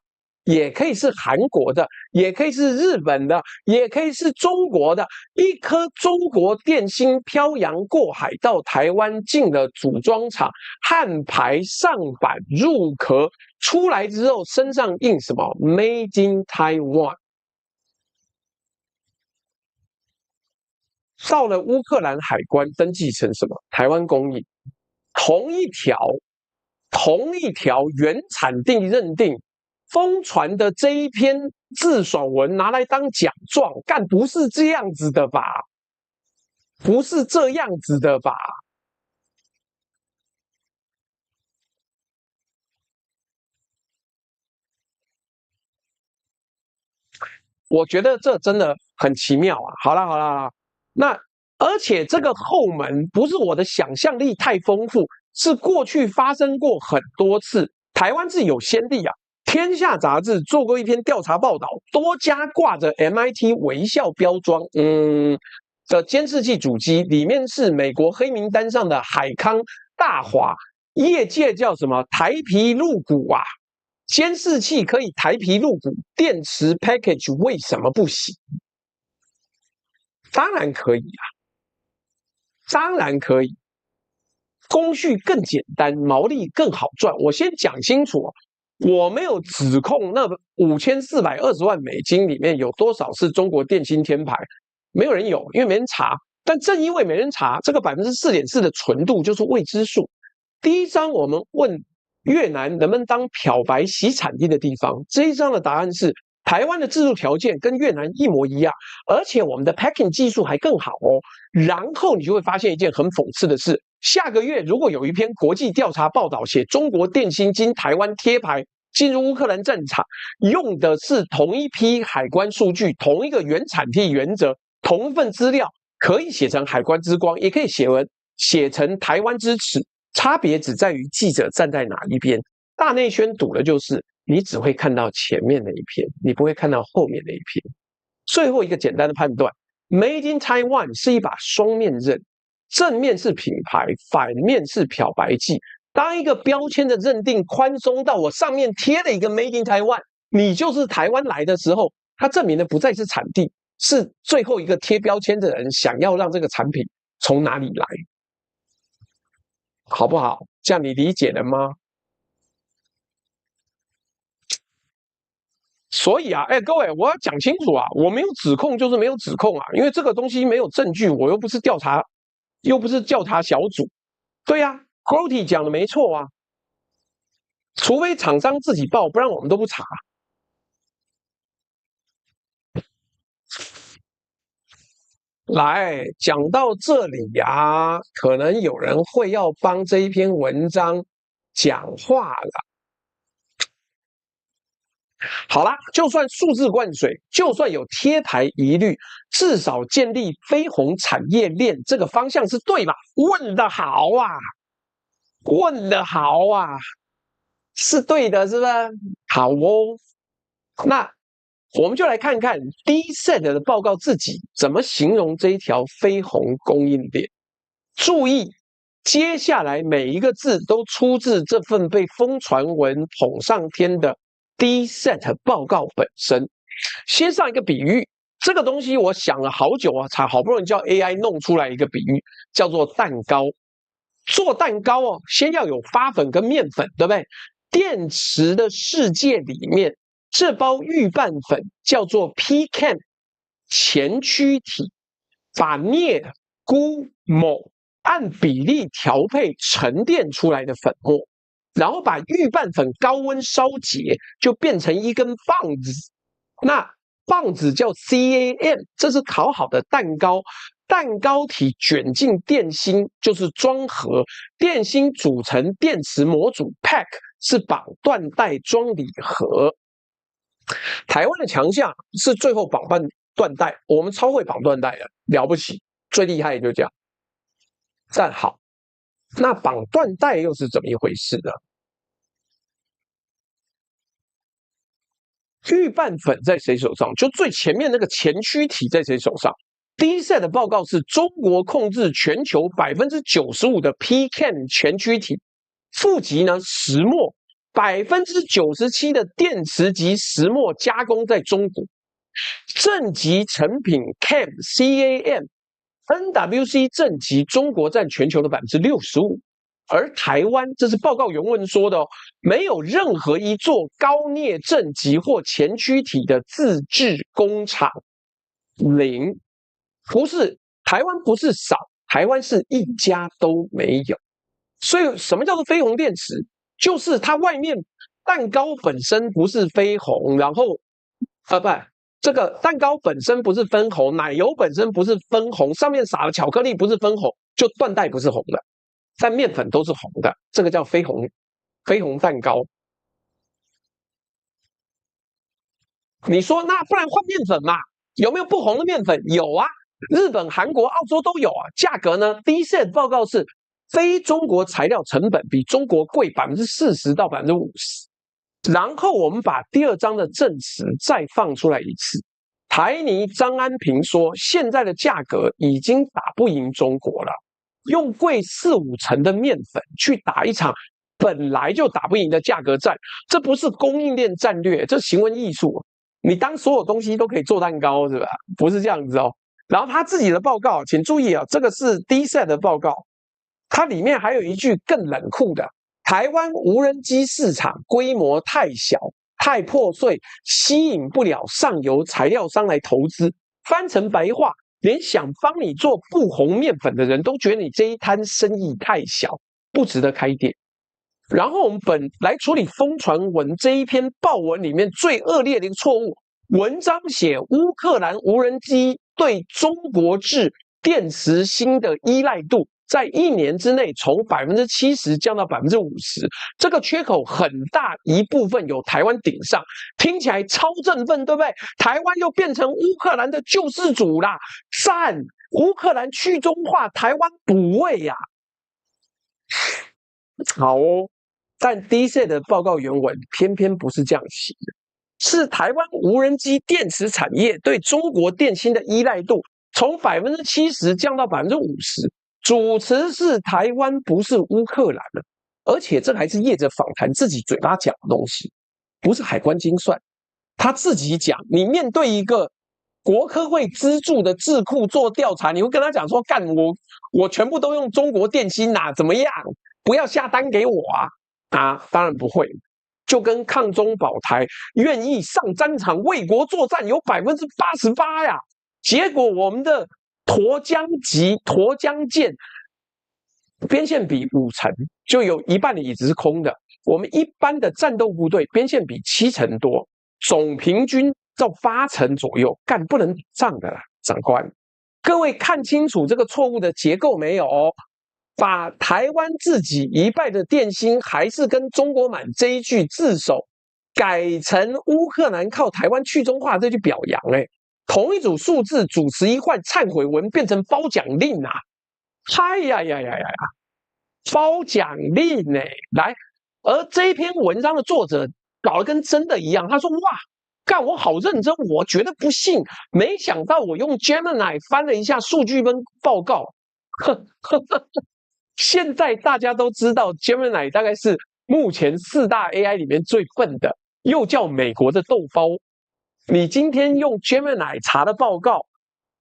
[SPEAKER 1] 也可以是韩国的，也可以是日本的，也可以是中国的。一颗中国电芯漂洋过海到台湾，进了组装厂，焊排上板入壳，出来之后身上印什么 ？Made in Taiwan。到了乌克兰海关登记成什么？台湾供应。同一条原产地认定，疯传的这一篇自爽文拿来当奖状，干不是这样子的吧？不是这样子的吧？我觉得这真的很奇妙啊！好啦，那而且这个后门不是我的想象力太丰富，是过去发生过很多次。台湾是有先例啊，天下杂志做过一篇调查报道，多家挂着 MIT 微笑标装，的监视器主机里面是美国黑名单上的海康、大华，业界叫什么台皮入股啊？监视器可以台皮入股，电池 package 为什么不行？当然可以啊，当然可以，工序更简单，毛利更好赚。我先讲清楚，我没有指控那5420万美金里面有多少是中国电芯天牌，没有人有，因为没人查。但正因为没人查，这个4.4%的纯度就是未知数。第一章我们问越南能不能当漂白洗产地的地方，这一章的答案是台湾的制度条件跟越南一模一样，而且我们的 packing 技术还更好哦。然后你就会发现一件很讽刺的事，下个月如果有一篇国际调查报道写中国电芯经台湾贴牌进入乌克兰战场，用的是同一批海关数据，同一个原产地原则，同一份资料，可以写成海关之光，也可以写成台湾之耻，差别只在于记者站在哪一边。大内宣赌的就是你只会看到前面那一篇，你不会看到后面那一篇。最后一个简单的判断 ，Made in Taiwan 是一把双面刃，正面是品牌，反面是漂白剂。当一个标签的认定宽松到我上面贴了一个 Made in Taiwan， 你就是台湾来的时候，它证明的不再是产地，是最后一个贴标签的人想要让这个产品从哪里来，好不好？这样你理解了吗？所以啊，各位，我要讲清楚啊，我没有指控就是没有指控啊，因为这个东西没有证据，我又不是调查小组。对呀，Grotty 讲的没错啊，除非厂商自己报，不然我们都不查。来讲到这里呀，可能有人会要帮这一篇文章讲话了。好啦，就算数字灌水，就算有贴牌疑虑，至少建立非红产业链这个方向是对吧？问得好啊，问得好啊，是对的，是吧？好哦，那我们就来看看 DSET 的报告自己怎么形容这一条非红供应链。注意，接下来每一个字都出自这份被疯传文捧上天的 DSET 报告本身。先上一个比喻，这个东西我想了好久啊，才好不容易叫 AI 弄出来一个比喻，叫做蛋糕。做蛋糕哦，先要有发粉跟面粉，对不对？电池的世界里面，这包预拌粉叫做 PCAM 前驱体，把镍、钴、锰按比例调配沉淀出来的粉末，然后把预拌粉高温烧结，就变成一根棒子。那棒子叫 CAM， 这是烤好的蛋糕。蛋糕体卷进电芯就是装盒，电芯组成电池模组 pack 是绑缎带装礼盒。台湾的强项是最后绑缎带，我们超会绑缎带的，了不起，最厉害就这样。但好，那绑缎带又是怎么一回事呢？预拌粉在谁手上？就最前面那个前驱体在谁手上？第一 set 的报告是中国控制全球95%的 PCAM 前驱体，负极呢石墨，97%的电池级石墨加工在中国，正极成品 CAM、NWC 正极中国占全球的65%。而台湾，这是报告原文说的哦，没有任何一座高镍正极或前驱体的自制工厂，零。不是台湾不是少，台湾是一家都没有。所以什么叫做绯红电池？就是它外面蛋糕本身不是绯红，然后不，这个蛋糕本身不是分红，奶油本身不是分红，上面撒了巧克力不是分红，就缎带不是红的，但面粉都是红的，这个叫绯红蛋糕。你说那不然换面粉嘛？有没有不红的面粉？有啊。日本、韩国、澳洲都有啊，价格呢？第一 set 报告是非中国材料成本比中国贵40%到50%。然后我们把第二章的证词再放出来一次，台泥张安平说，现在的价格已经打不赢中国了，用贵4-5成的面粉去打一场本来就打不赢的价格战，这不是供应链战略，这行为艺术。你当所有东西都可以做蛋糕是吧？不是这样子哦。然后他自己的报告，请注意啊，这个是 DSET 的报告，它里面还有一句更冷酷的：台湾无人机市场规模太小、太破碎，吸引不了上游材料商来投资。翻成白话，连想帮你做不红面粉的人都觉得你这一摊生意太小，不值得开店。然后我们本来处理风传文这一篇报文里面最恶劣的一个错误，文章写乌克兰无人机对中国制电池芯的依赖度在1年之内从70%降到50%，这个缺口很大一部分有台湾顶上，听起来超振奋，对不对？台湾又变成乌克兰的救世主啦，赞！乌克兰去中化，台湾补位呀、好哦，但DSET 的报告原文偏偏不是这样写的。是台湾无人机电池产业对中国电芯的依赖度从70%降到50%，主词是台湾，不是乌克兰了。而且这还是业者访谈自己嘴巴讲的东西，不是海关精算。他自己讲，你面对一个国科会资助的智库做调查，你会跟他讲说，干我全部都用中国电芯啊，怎么样？不要下单给我啊！当然不会。就跟抗中保台愿意上战场为国作战有88%呀，结果我们的沱江舰边线比5成，就有一半的椅子是空的。我们一般的战斗部队边线比7成多，总平均到8成左右，干不能打仗的啦，长官。各位看清楚这个错误的结构没有？把台湾自己一败的电芯还是跟中国买这一句自首，改成乌克兰靠台湾去中化这句表扬，同一组数字主词一换，忏悔文变成褒奖令啊！嗨呀呀呀呀！褒奖令呢？来，而这一篇文章的作者搞得跟真的一样，他说：“哇，干我好认真，我绝对不信，没想到我用 Gemini 翻了一下数据跟报告，呵呵呵。”现在大家都知道 Gemini 大概是目前4大 AI 里面最笨的，又叫美国的豆包。你今天用 Gemini 查的报告，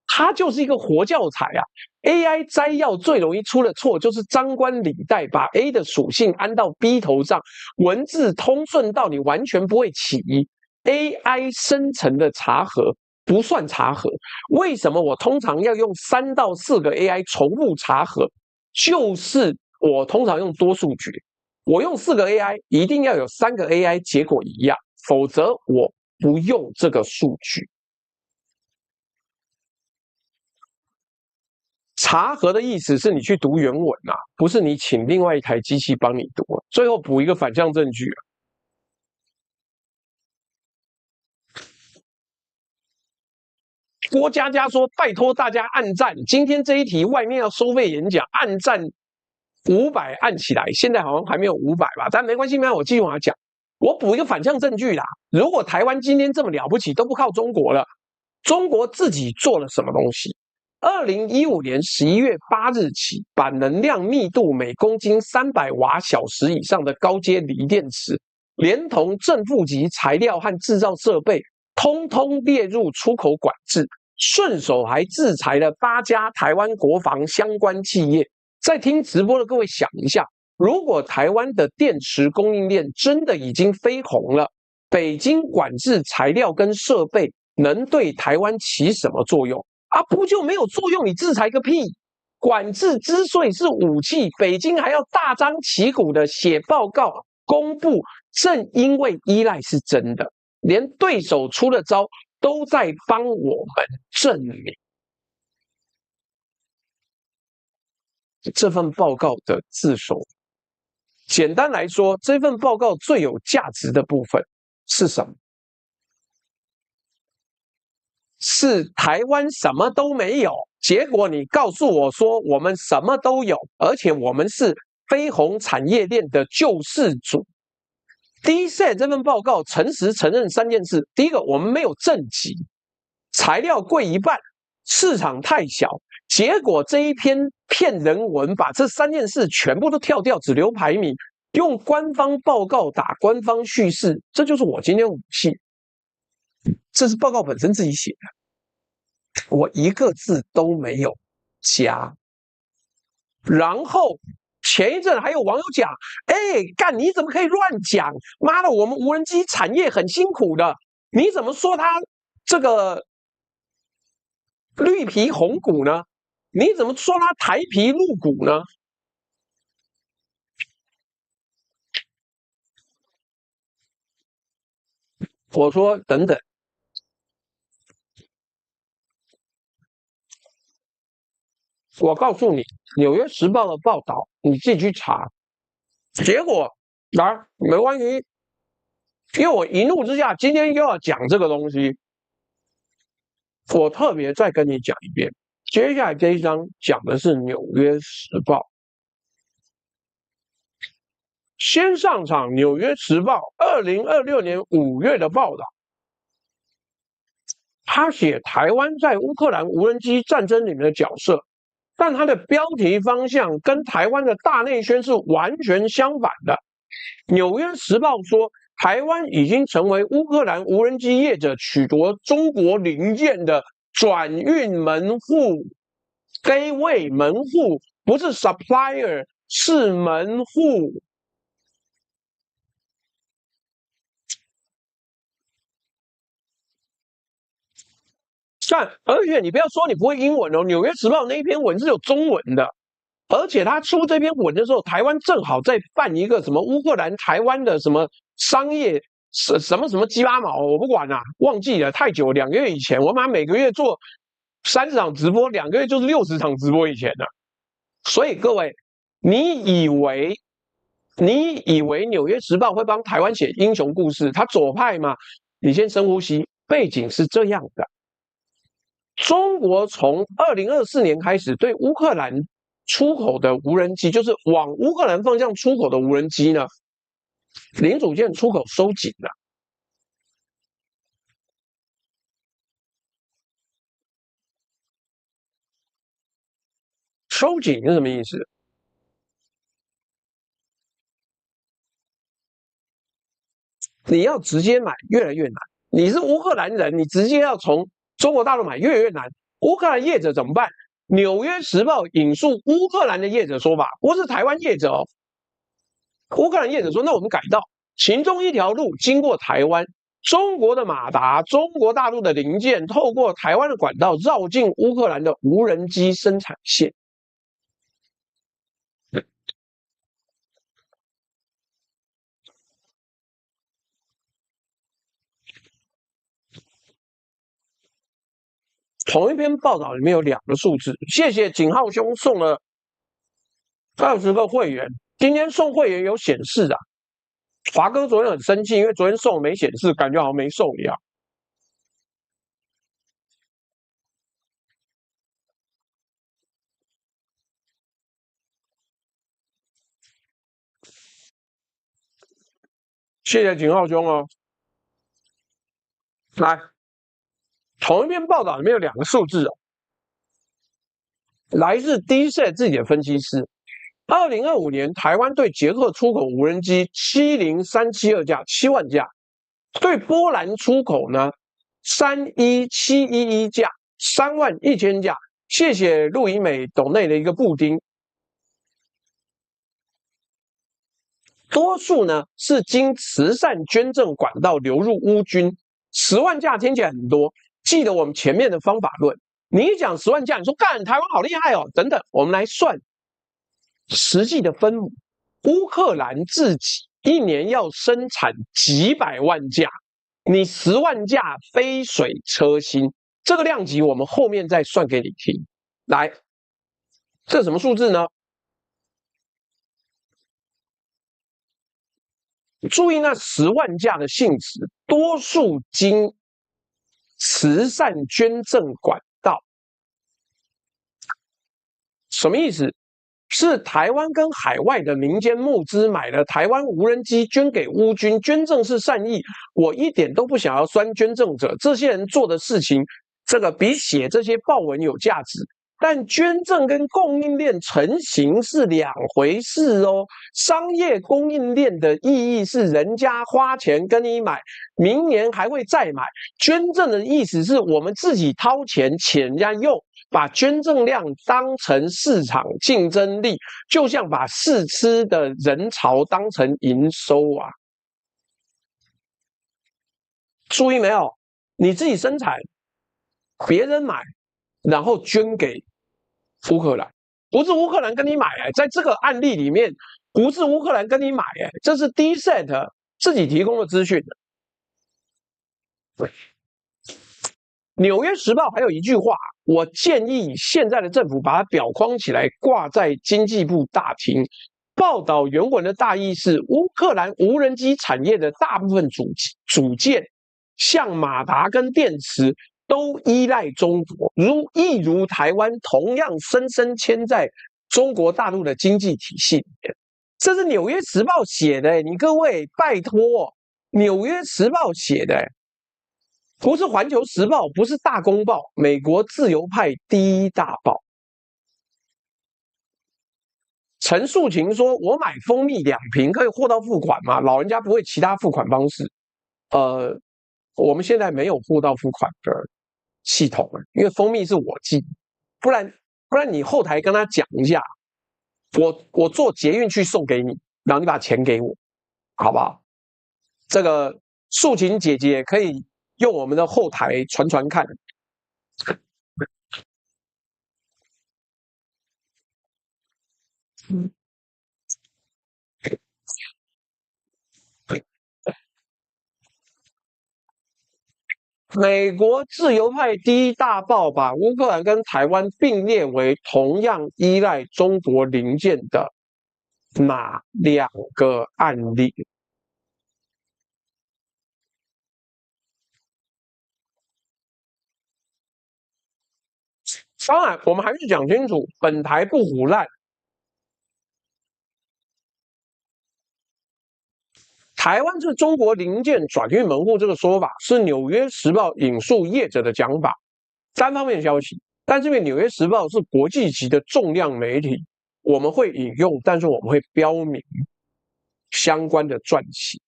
[SPEAKER 1] 它就是一个活教材啊。AI 摘要最容易出的错就是张冠李戴，把 A 的属性安到 B 头上，文字通顺到你完全不会起疑。AI 生成的查核不算查核，为什么我通常要用3到4个 AI 重复查核？就是我通常用多数决，我用4个 AI，一定要有3个 AI 结果一样，否则我不用这个数据。查核的意思是你去读原文啊，不是你请另外一台机器帮你读。最后补一个反向证据啊。郭佳佳说：“拜托大家按赞，今天这一题外面要收费演讲，按赞500按起来。现在好像还没有500吧，但没关系，我继续往下讲。我补一个反向证据啦。如果台湾今天这么了不起，都不靠中国了，中国自己做了什么东西？2015年11月8日起，把能量密度每公斤300瓦小时以上的高阶锂电池，连同正负极材料和制造设备，通通列入出口管制。顺手还制裁了8家台湾国防相关企业。在听直播的各位想一下，如果台湾的电池供应链真的已经飞红了，北京管制材料跟设备能对台湾起什么作用啊？不就没有作用？你制裁个屁！管制之所以是武器，北京还要大张旗鼓的写报告公布，正因为依赖是真的，连对手出的招都在帮我们证明。这份报告的自首，简单来说，这份报告最有价值的部分是什么？是台湾什么都没有，结果你告诉我说我们什么都有，而且我们是飞鸿产业链的救世主。第一 set 这份报告诚实承认3件事：第一个，我们没有正极，材料贵1半，市场太小。结果这一篇骗人文把这3件事全部都跳掉，只留排名，用官方报告打官方叙事，这就是我今天武器。这是报告本身自己写的，我一个字都没有加。然后前一阵还有网友讲，干你怎么可以乱讲？妈的，我们无人机产业很辛苦的，你怎么说他这个绿皮红骨呢？你怎么说他台皮露骨呢？我说等等，我告诉你，《纽约时报》的报道，你自己去查。结果来没关系，因为我一怒之下今天又要讲这个东西，我特别再跟你讲一遍。接下来这一章讲的是《纽约时报》。先上场，《纽约时报》2026年5月的报道，他写台湾在乌克兰无人机战争里面的角色，但他的标题方向跟台湾的大内宣是完全相反的。《纽约时报》说，台湾已经成为乌克兰无人机业者取夺中国零件的转运门户 ，gateway 门户，不是 supplier， 是门户。而且你不要说你不会英文哦，《纽约时报》那一篇文是有中文的，而且他出这篇文的时候，台湾正好在办一个什么乌克兰台湾的什么商业什么鸡巴毛，我不管啦，忘记了太久，2个月以前，我妈每个月做30场直播，2个月就是60场直播以前的。所以各位，你以为《纽约时报》会帮台湾写英雄故事？他左派吗？你先深呼吸，背景是这样的。中国从2024年开始对乌克兰出口的无人机，就是往乌克兰方向出口的无人机呢，零组件出口收紧了。收紧是什么意思？你要直接买越来越难。你是乌克兰人，你直接要从中国大陆买越来越难。乌克兰业者怎么办？纽约时报引述乌克兰的业者说法，不是台湾业者哦。乌克兰业者说：“那我们改道，其中一条路经过台湾，中国的马达、中国大陆的零件，透过台湾的管道绕进乌克兰的无人机生产线。”同一篇报道里面有2个数字，谢谢景浩兄送了20个会员。今天送会员有显示啊，华哥昨天很生气，因为昨天送没显示，感觉好像没送一样。谢谢景浩兄哦。来，同一篇报道里面有2个数字哦，来自第一线自己的分析师。2025年，台湾对捷克出口无人机70372架，7万架；对波兰出口呢31711架，31000架。谢谢陆以美斗内的一个布丁。多数呢是经慈善捐赠管道流入乌军，10万架听起来很多。记得我们前面的方法论，你一讲10万架，你说干台湾好厉害哦，等等，我们来算实际的分母。乌克兰自己一年要生产几百万架，你10万架杯水车薪，这个量级我们后面再算给你听。来，这是什么数字呢？注意那10万架的性质，多数经慈善捐赠管道。什么意思？是台湾跟海外的民间募资买了台湾无人机捐给乌军，捐赠是善意，我一点都不想要酸捐赠者，这些人做的事情，这个比写这些报文有价值。但捐赠跟供应链成型是2回事哦。商业供应链的意义是人家花钱跟你买，明年还会再买。捐赠的意思是我们自己掏钱请人家用，把捐赠量当成市场竞争力，就像把试吃的人潮当成营收啊。注意没有？你自己生产，别人买，然后捐给乌克兰，不是乌克兰跟你买在这个案例里面，不是乌克兰跟你买这是 DSET 自己提供的资讯。纽约时报还有一句话，我建议现在的政府把它裱框起来，挂在经济部大厅。报道原文的大意是，乌克兰无人机产业的大部分组件，像马达跟电池，都依赖中国，亦如台湾同样深深嵌在中国大陆的经济体系里面。这是《纽约时报》写的，你各位拜托，《纽约时报》写的，不是《环球时报》，不是《大公报》，美国自由派第一大报。陈树琴说：“我买蜂蜜2瓶可以货到付款吗？老人家不会其他付款方式。我们现在没有货到付款的系统了，因为蜂蜜是我寄，不然你后台跟他讲一下，我坐捷运去送给你，然后你把钱给我，好不好？这个树琴姐姐可以用我们的后台传看。”美国自由派第一大报把乌克兰跟台湾并列为同样依赖中国零件的哪2个案例？当然，我们还是讲清楚，本台不唬烂。台湾是中国零件转运门户这个说法是《纽约时报》引述业者的讲法，单方面消息。但是因为《纽约时报》是国际级的重量媒体，我们会引用，但是我们会标明相关的撰写。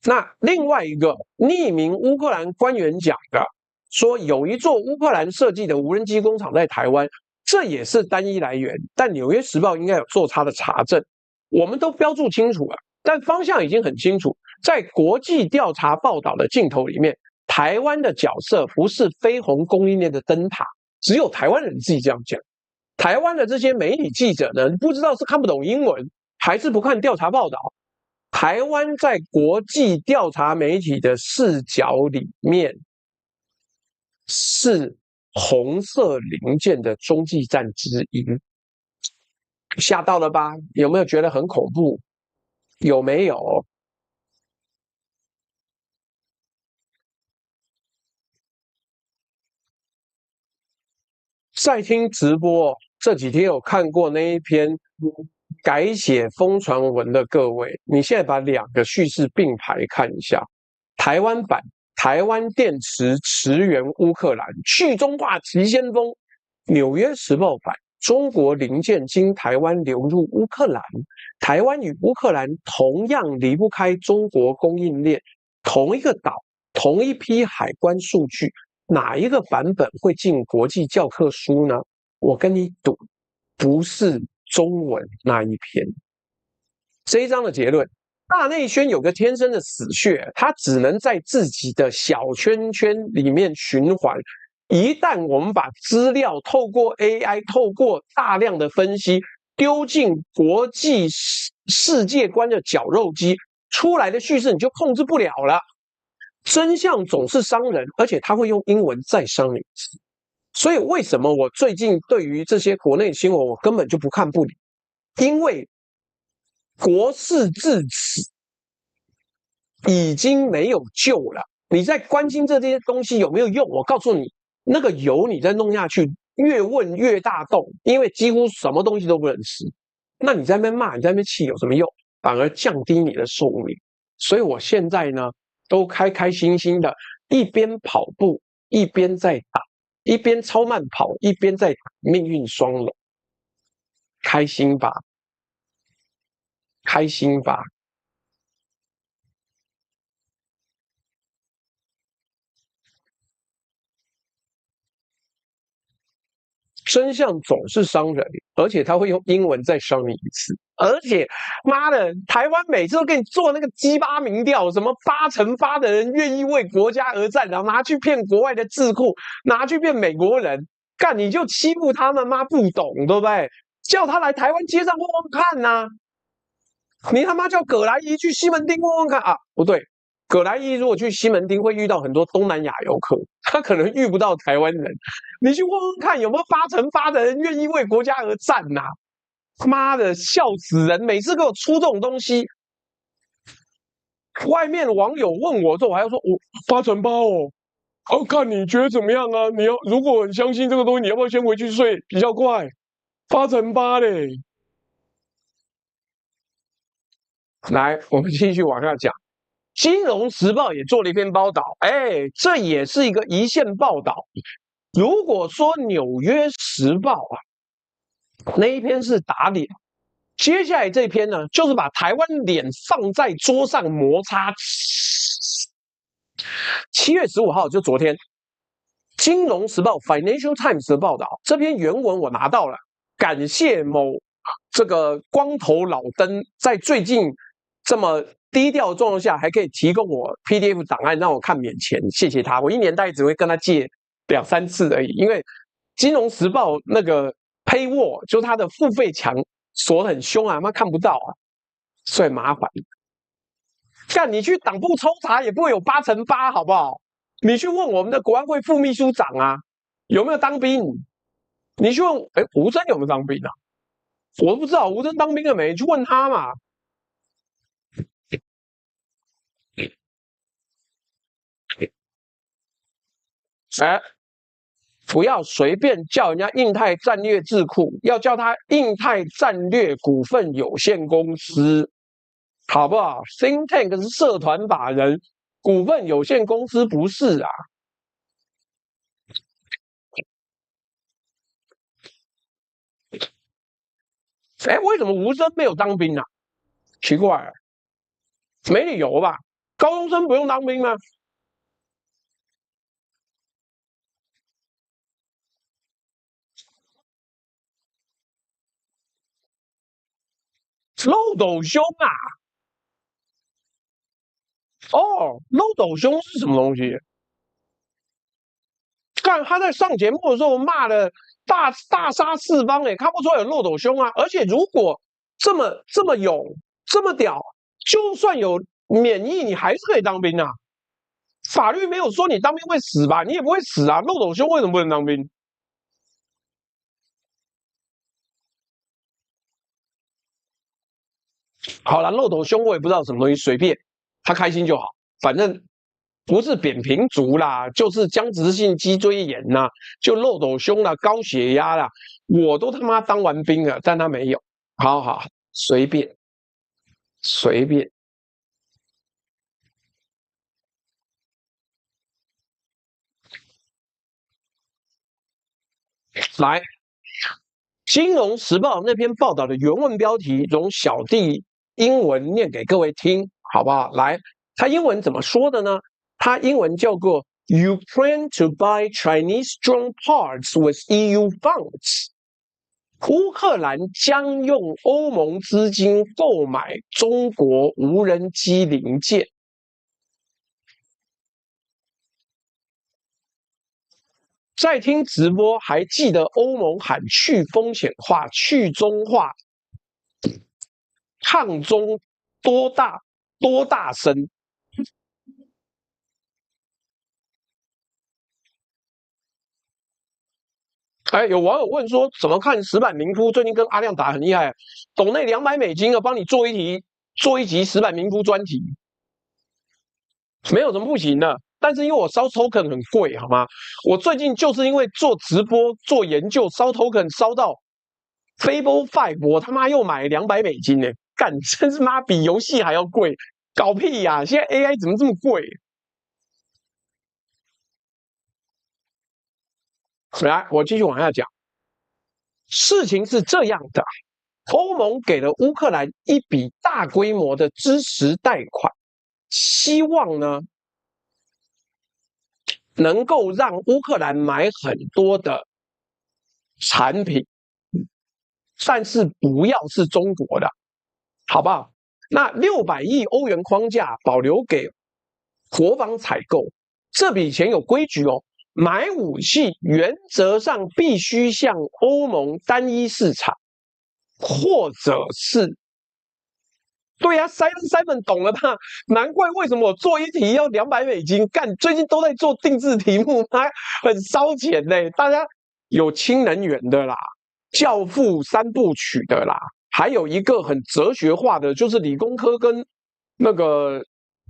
[SPEAKER 1] 那另外一个匿名乌克兰官员讲的，说有一座乌克兰设计的无人机工厂在台湾，这也是单一来源，但《纽约时报》应该有做它的查证，我们都标注清楚了，但方向已经很清楚。在国际调查报道的镜头里面，台湾的角色不是飞鸿供应链的灯塔，只有台湾人自己这样讲。台湾的这些媒体记者呢，不知道是看不懂英文，还是不看调查报道，台湾在国际调查媒体的视角里面是红色零件的中继站之一，吓到了吧？有没有觉得很恐怖？有没有？在听直播，这几天有看过那一篇改写疯传文的各位，你现在把两个叙事并排看一下。台湾版台湾电池驰援乌克兰，去中化急先锋。纽约时报版中国零件经台湾流入乌克兰，台湾与乌克兰同样离不开中国供应链，同一个岛，同一批海关数据。哪一个版本会进国际教科书呢？我跟你赌，不是中文那一篇。这一章的结论，大内宣有个天生的死穴，它只能在自己的小圈圈里面循环。一旦我们把资料透过 AI， 透过大量的分析，丢进国际世界观的绞肉机，出来的叙事你就控制不了了。真相总是伤人，而且他会用英文再伤你一次。所以为什么我最近对于这些国内新闻我根本就不看不理？因为国事至此已经没有救了。你在关心这些东西有没有用？我告诉你，那个油你再弄下去，越问越大洞，因为几乎什么东西都不能吃。那你在那边骂，你在那边气有什么用？反而降低你的寿命。所以我现在呢，都开开心心的，一边跑步一边在打，一边超慢跑一边在打命运双龙，开心吧，开心吧。真相总是伤人，而且他会用英文再伤你一次。而且，妈的，台湾每次都给你做那个鸡巴民调，什么8%的人愿意为国家而战，然后拿去骗国外的智库，拿去骗美国人，干你就欺负他们，妈不懂对不对？叫他来台湾街上问问看呐、你他妈叫葛莱仪去西门町问问看啊？不对，葛莱伊如果去西门町会遇到很多东南亚游客，他可能遇不到台湾人。你去问问看，有没有8%的人愿意为国家而战呐、妈的，笑死人！每次给我出这种东西，外面网友问我之后，我还要说我8%哦。哦，看你觉得怎么样啊？你要如果很相信这个东西，你要不要先回去睡比较快？8%嘞。来，我们继续往下讲。金融时报也做了一篇报道，这也是一个一线报道。如果说纽约时报啊那一篇是打脸，接下来这篇呢，就是把台湾脸放在桌上摩擦。7月15号就昨天，金融时报 Financial Times 的报道，这篇原文我拿到了，感谢某这个光头老登在最近这么低调的状况下，还可以提供我 PDF 档案让我看免钱，谢谢他。我一年大概只会跟他借2-3次而已，因为金融时报那个 Paywall 就是它的付费墙锁很凶啊，妈看不到啊，所以麻烦。干你去党部抽查也不会有8%，好不好？你去问我们的国安会副秘书长啊，有没有当兵？你去问，吴征有没有当兵啊？我不知道吴征当兵了没，你去问他嘛。不要随便叫人家印太战略智库，要叫他印太战略股份有限公司，好不好 ？Think Tank 是社团法人，股份有限公司不是啊。为什么吴征没有当兵啊？奇怪，没理由吧？高中生不用当兵吗？漏斗兄啊！哦，漏斗兄是什么东西？看他在上节目的时候骂的大杀四方，看不出来有漏斗兄啊！而且如果这么勇，这么屌，就算有免疫，你还是可以当兵啊。法律没有说你当兵会死吧？你也不会死啊。漏斗兄为什么不能当兵？好了，漏斗兄我也不知道什么东西，随便他开心就好，反正不是扁平足啦，就是僵直性脊椎炎呐，就漏斗兄啦，高血压啦，我都他妈当完兵了，但他没有。好好，随便随便来。《金融时报》那篇报道的原文标题，容小弟英文念给各位听，好不好？来，他英文怎么说的呢？他英文叫做 "Ukraine to buy Chinese drone parts with EU funds"。乌克兰将用欧盟资金购买中国无人机零件。在听直播，还记得欧盟喊去风险化、去中化、抗中多大声？哎，有网友问说，怎么看石板民夫最近跟阿亮打很厉害，抖内$200啊，帮你做一集石板民夫专题，没有什么不行的。但是因为我烧 token 很贵，好吗？我最近就是因为做直播做研究，烧 token 烧到 Fable 5，我他妈又买$200呢，干，真是妈比游戏还要贵，搞屁呀、现在 AI 怎么这么贵？来，我继续往下讲，事情是这样的。欧盟给了乌克兰一笔大规模的支持贷款，希望呢能够让乌克兰买很多的产品，但是不要是中国的，好不好？那600亿欧元框架保留给国防采购，这笔钱有规矩哦，买武器原则上必须向欧盟单一市场，或者是对呀、啊、，Simon 懂了吧？难怪为什么我做一题要$200，干最近都在做定制题目，它很烧钱嘞。大家有氢能源的啦，教父3部曲的啦，还有一个很哲学化的，就是理工科跟那个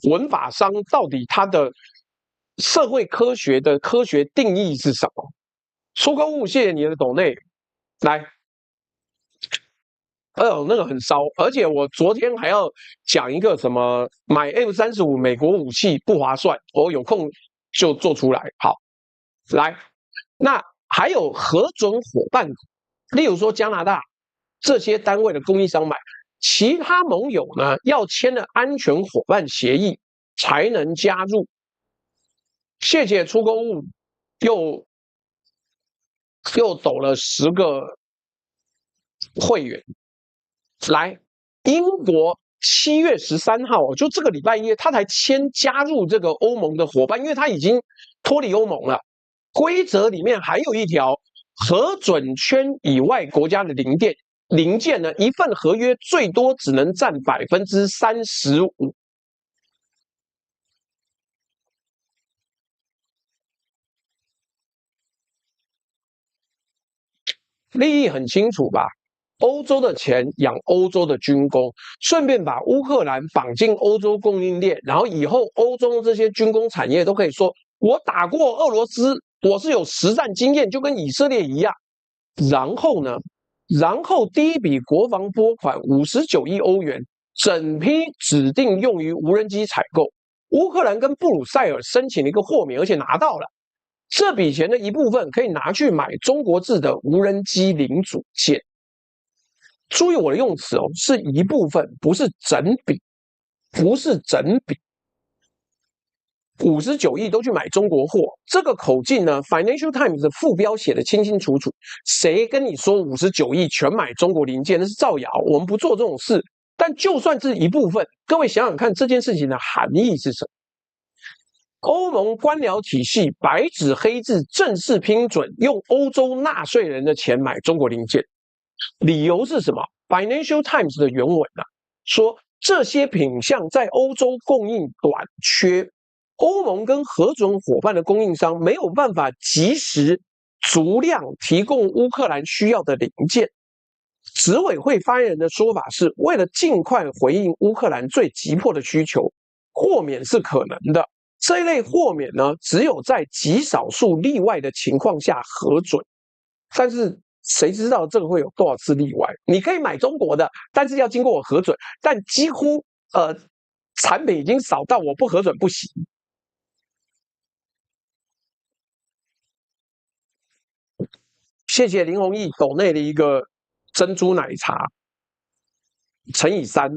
[SPEAKER 1] 文法商到底它的社会科学的科学定义是什么？出购物，谢谢你的抖内，来。那个很烧，而且我昨天还要讲一个什么买 F-35美国武器不划算，我有空就做出来。好，来，那还有核准伙伴，例如说加拿大这些单位的供应商买，其他盟友呢要签了安全伙伴协议才能加入。谢谢出购物又抖了10个会员。来，英国7月13号，就这个礼拜一，他才签加入这个欧盟的伙伴，因为他已经脱离欧盟了。规则里面还有一条，核准圈以外国家的零件呢，一份合约最多只能占35%。利益很清楚吧？欧洲的钱养欧洲的军工，顺便把乌克兰绑进欧洲供应链，然后以后欧洲这些军工产业都可以说，我打过俄罗斯，我是有实战经验，就跟以色列一样。然后呢，然后第一笔国防拨款59亿欧元，整批指定用于无人机采购。乌克兰跟布鲁塞尔申请了一个豁免，而且拿到了。这笔钱的一部分可以拿去买中国制的无人机零组件。注意我的用词哦，是一部分，不是整笔，不是整笔。59亿都去买中国货，这个口径呢 ？Financial Times 的副标写的清清楚楚，谁跟你说59亿全买中国零件，那是造谣，我们不做这种事。但就算是一部分，各位想想看，这件事情的含义是什么？欧盟官僚体系白纸黑字正式批准，用欧洲纳税人的钱买中国零件。理由是什么？ Financial Times 的原文啊，说这些品项在欧洲供应短缺，欧盟跟核准伙伴的供应商没有办法及时足量提供乌克兰需要的零件。执委会发言人的说法是，为了尽快回应乌克兰最急迫的需求，豁免是可能的。这一类豁免呢，只有在极少数例外的情况下核准。但是谁知道这个会有多少次例外？你可以买中国的，但是要经过我核准，但几乎产品已经少到我不核准不行。谢谢林弘毅斗内的一个珍珠奶茶乘以3。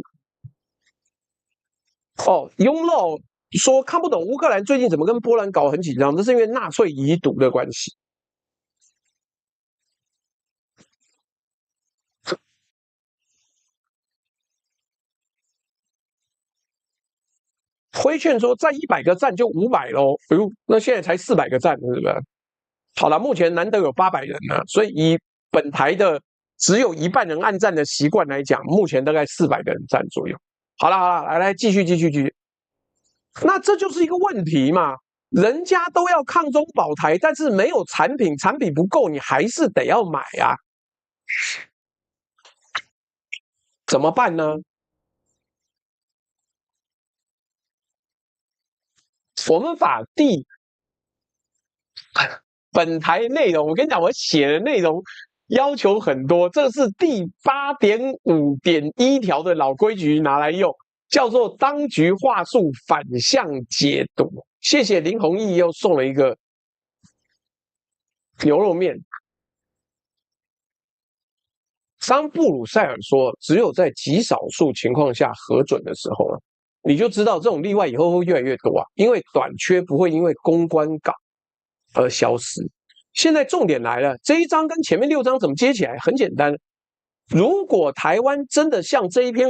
[SPEAKER 1] 哦，庸肉说看不懂乌克兰最近怎么跟波兰搞很紧张，这是因为纳粹遗毒的关系。辉劝说再100个赞就500喽，哎呦，那现在才400个赞，是不是？好了，目前难得有800人呢，所以以本台的只有1半人按赞的习惯来讲，目前大概400个人赞左右。好了，来继续。那这就是一个问题嘛，人家都要抗中保台，但是没有产品不够，你还是得要买啊，怎么办呢？我们把本台内容，我跟你讲，我写的内容要求很多，这是第8.5.1条的老规矩拿来用，叫做当局话术反向解读。谢谢林弘毅又送了一个牛肉面。当布鲁塞尔说只有在极少数情况下核准的时候呢，你就知道这种例外以后会越来越多啊，因为短缺不会因为公关稿而消失。现在重点来了，这一章跟前面6章怎么接起来？很简单，如果台湾真的像这一篇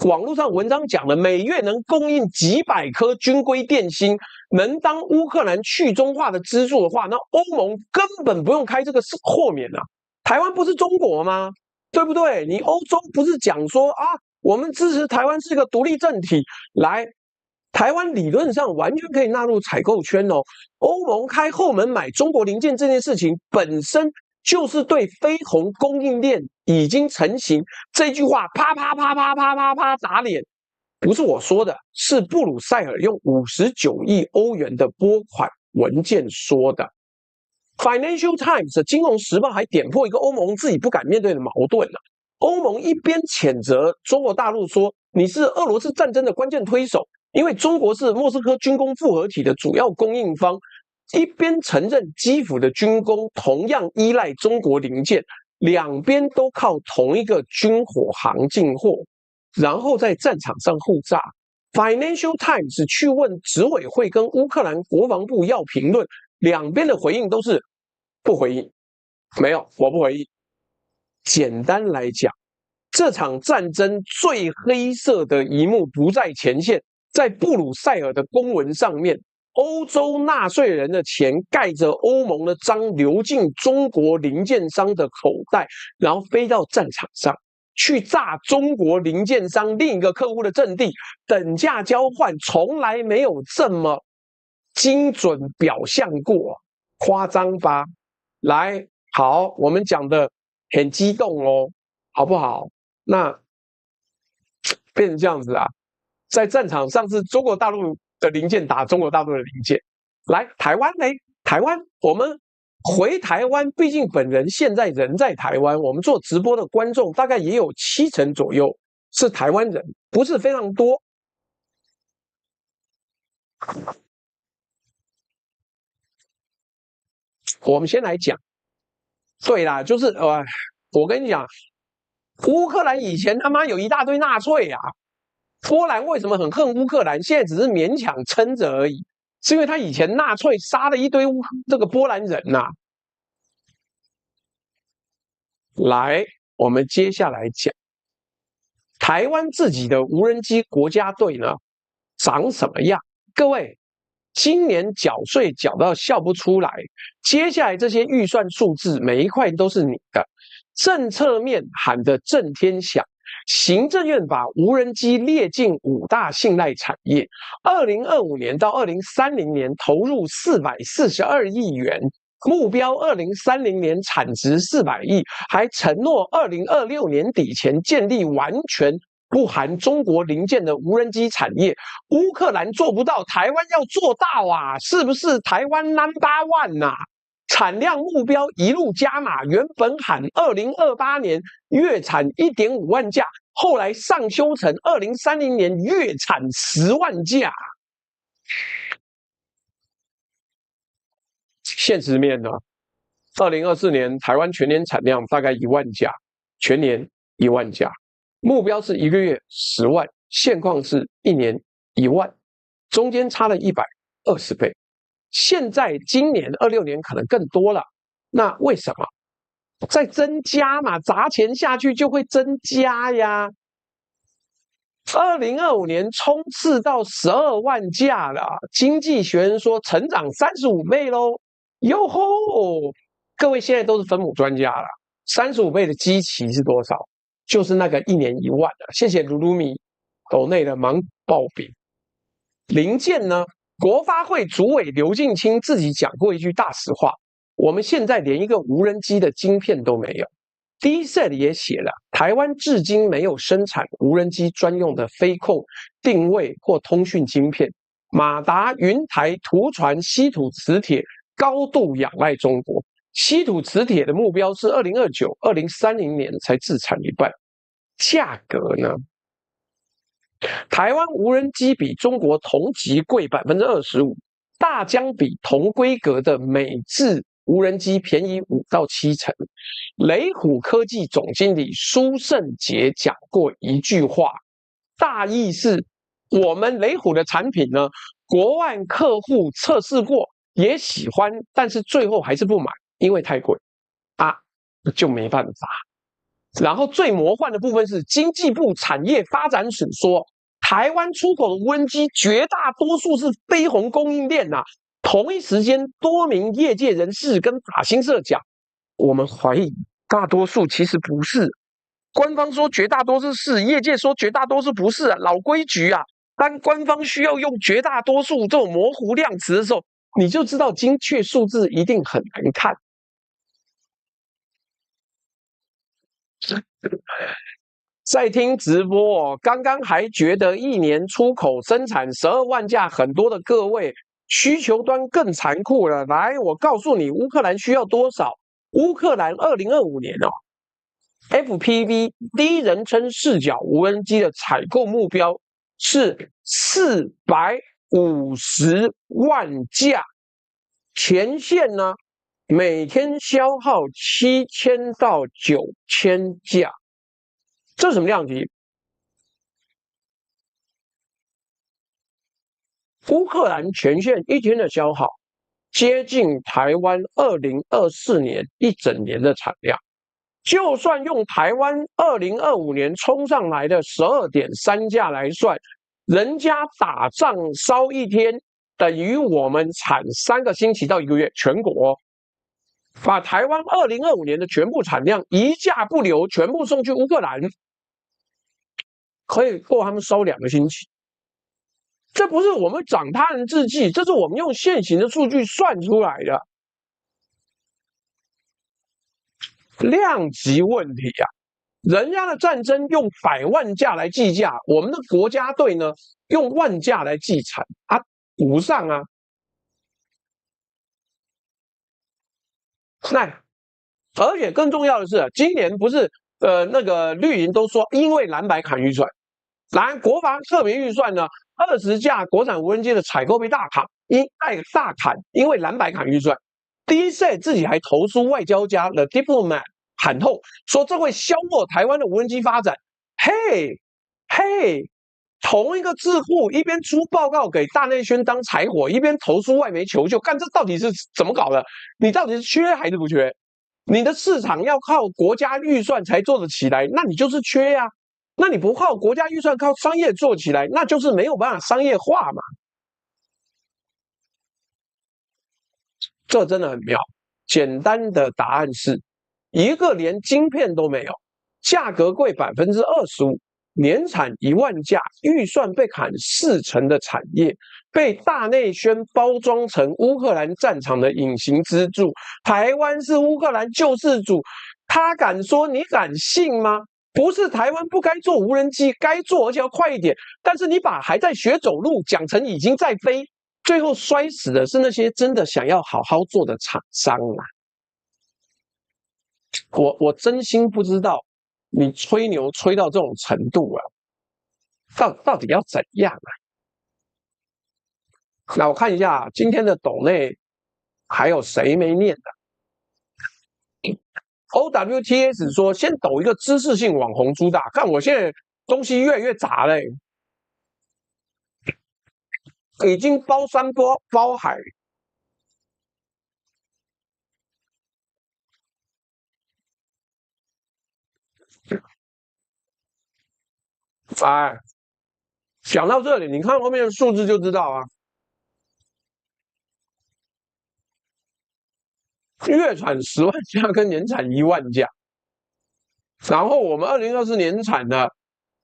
[SPEAKER 1] 网络上文章讲的，每月能供应几百颗军规电芯，能当乌克兰去中化的支柱的话，那欧盟根本不用开这个豁免啊。台湾不是中国吗？对不对？你欧洲不是讲说啊，我们支持台湾是个独立政体，来，台湾理论上完全可以纳入采购圈哦。欧盟开后门买中国零件这件事情本身就是对非红供应链已经成型这句话啪打脸，不是我说的，是布鲁塞尔用59亿欧元的拨款文件说的。Financial Times 金融时报还点破一个欧盟自己不敢面对的矛盾了。欧盟一边谴责中国大陆说你是俄罗斯战争的关键推手，因为中国是莫斯科军工复合体的主要供应方，一边承认基辅的军工同样依赖中国零件，两边都靠同一个军火行进货，然后在战场上互炸。Financial Times 去问执委会跟乌克兰国防部要评论，两边的回应都是不回应，没有，我不回应。简单来讲，这场战争最黑色的一幕不在前线，在布鲁塞尔的公文上面，欧洲纳税人的钱盖着欧盟的章流进中国零件商的口袋，然后飞到战场上去炸中国零件商另一个客户的阵地，等价交换从来没有这么精准表象过，夸张吧？来，好，我们讲的很激动哦，好不好？那变成这样子啊，在战场上是中国大陆的零件打中国大陆的零件。来，台湾呢？台湾我们回台湾，毕竟本人现在人在台湾，我们做直播的观众大概也有70%左右是台湾人，不是非常多。我们先来讲，对啦，就是我跟你讲，乌克兰以前他妈有一大堆纳粹啊，波兰为什么很恨乌克兰？现在只是勉强撑着而已，是因为他以前纳粹杀了一堆这个波兰人呐、啊。来，我们接下来讲台湾自己的无人机国家队呢，长什么样？各位，今年缴税缴到笑不出来，接下来这些预算数字每一块都是你的，政策面喊得震天响，行政院把无人机列进5大信赖产业，2025年到2030年投入442亿元，目标2030年产值400亿，还承诺2026年底前建立完全不含中国零件的无人机产业。乌克兰做不到，台湾要做到啊！是不是台湾 No.1 呐？产量目标一路加码，原本喊2028年月产1.5万架，后来上修成2030年月产10万架。现实面呢？2024年台湾全年产量大概1万架，全年1万架，目标是1个月10万，现况是1年1万，中间差了120倍。现在今年26年可能更多了，那为什么？在增加嘛，砸钱下去就会增加呀。2025年冲刺到12万架了，经济学人说成长35倍喽，哟吼！各位现在都是分母专家了，35倍的基期是多少？就是那个1年1万的。谢谢鲁鲁米斗内的忙爆饼。零件呢？国发会主委刘敬清自己讲过一句大实话：我们现在连一个无人机的晶片都没有。DSET 也写了，台湾至今没有生产无人机专用的飞控、定位或通讯晶片。马达、云台、图传、稀土磁铁高度仰赖中国。稀土磁铁的目标是2029、2030年才自产一半。价格呢？台湾无人机比中国同级贵25%，大疆比同规格的美制无人机便宜5到7成。雷虎科技总经理苏胜杰讲过一句话，大意是：我们雷虎的产品呢，国外客户测试过，也喜欢，但是最后还是不买，因为太贵啊，就没办法。然后最魔幻的部分是经济部产业发展署说，台湾出口的无人机绝大多数是飞鸿供应链啊。同一时间，多名业界人士跟法新社讲，我们怀疑大多数其实不是。官方说绝大多数是，业界说绝大多数不是啊。老规矩啊，当官方需要用绝大多数这种模糊量词的时候，你就知道精确数字一定很难看。在听直播刚刚还觉得1年出口生产12万架很多的各位，需求端更残酷了。来，我告诉你，乌克兰需要多少？乌克兰2025年FPV 第一人称视角无人机的采购目标是450万架，前线呢每天消耗7000到9000架。这是什么量级？乌克兰全线一天的消耗接近台湾2024年一整年的产量。就算用台湾2025年冲上来的12.3架来算，人家打仗烧一天等于我们产3个星期到1个月，全国把台湾2025年的全部产量一架不留，全部送去乌克兰，可以够他们烧2个星期。这不是我们长他人志气，这是我们用现行的数据算出来的。量级问题啊，人家的战争用100万架来计价，我们的国家队呢用万架来计产啊，补不上啊。那而且更重要的是，今年不是那个绿营都说，因为蓝白砍预算，国防特别预算呢，20架国产无人机的采购被大砍，因为蓝白砍预算。DSET 自己还投诉外交家 The Diplomat 喊痛，说这会消磨台湾的无人机发展。嘿，同一个智库一边出报告给大内宣当柴火，一边投诉外媒求救，干这到底是怎么搞的？你到底是缺还是不缺？你的市场要靠国家预算才做得起来，那你就是缺呀。那你不靠国家预算，靠商业做起来，那就是没有办法商业化嘛。这真的很妙。简单的答案是，一个连晶片都没有，价格贵25%，年产1万架，预算被砍40%的产业，被大内宣包装成乌克兰战场的隐形支柱。台湾是乌克兰救世主，他敢说，你敢信吗？不是台湾不该做无人机，该做而且要快一点。但是你把还在学走路讲成已经在飞，最后摔死的是那些真的想要好好做的厂商啊！我真心不知道你吹牛吹到这种程度啊，到底要怎样啊？那我看一下今天的斗内还有谁没念的？OWTS 说先抖一个知识性网红出大，看我现在东西越来越杂了，已经包山包海。哎，讲到这里，你看后面的数字就知道啊，月产10万架跟年产1万架，然后我们2024年产的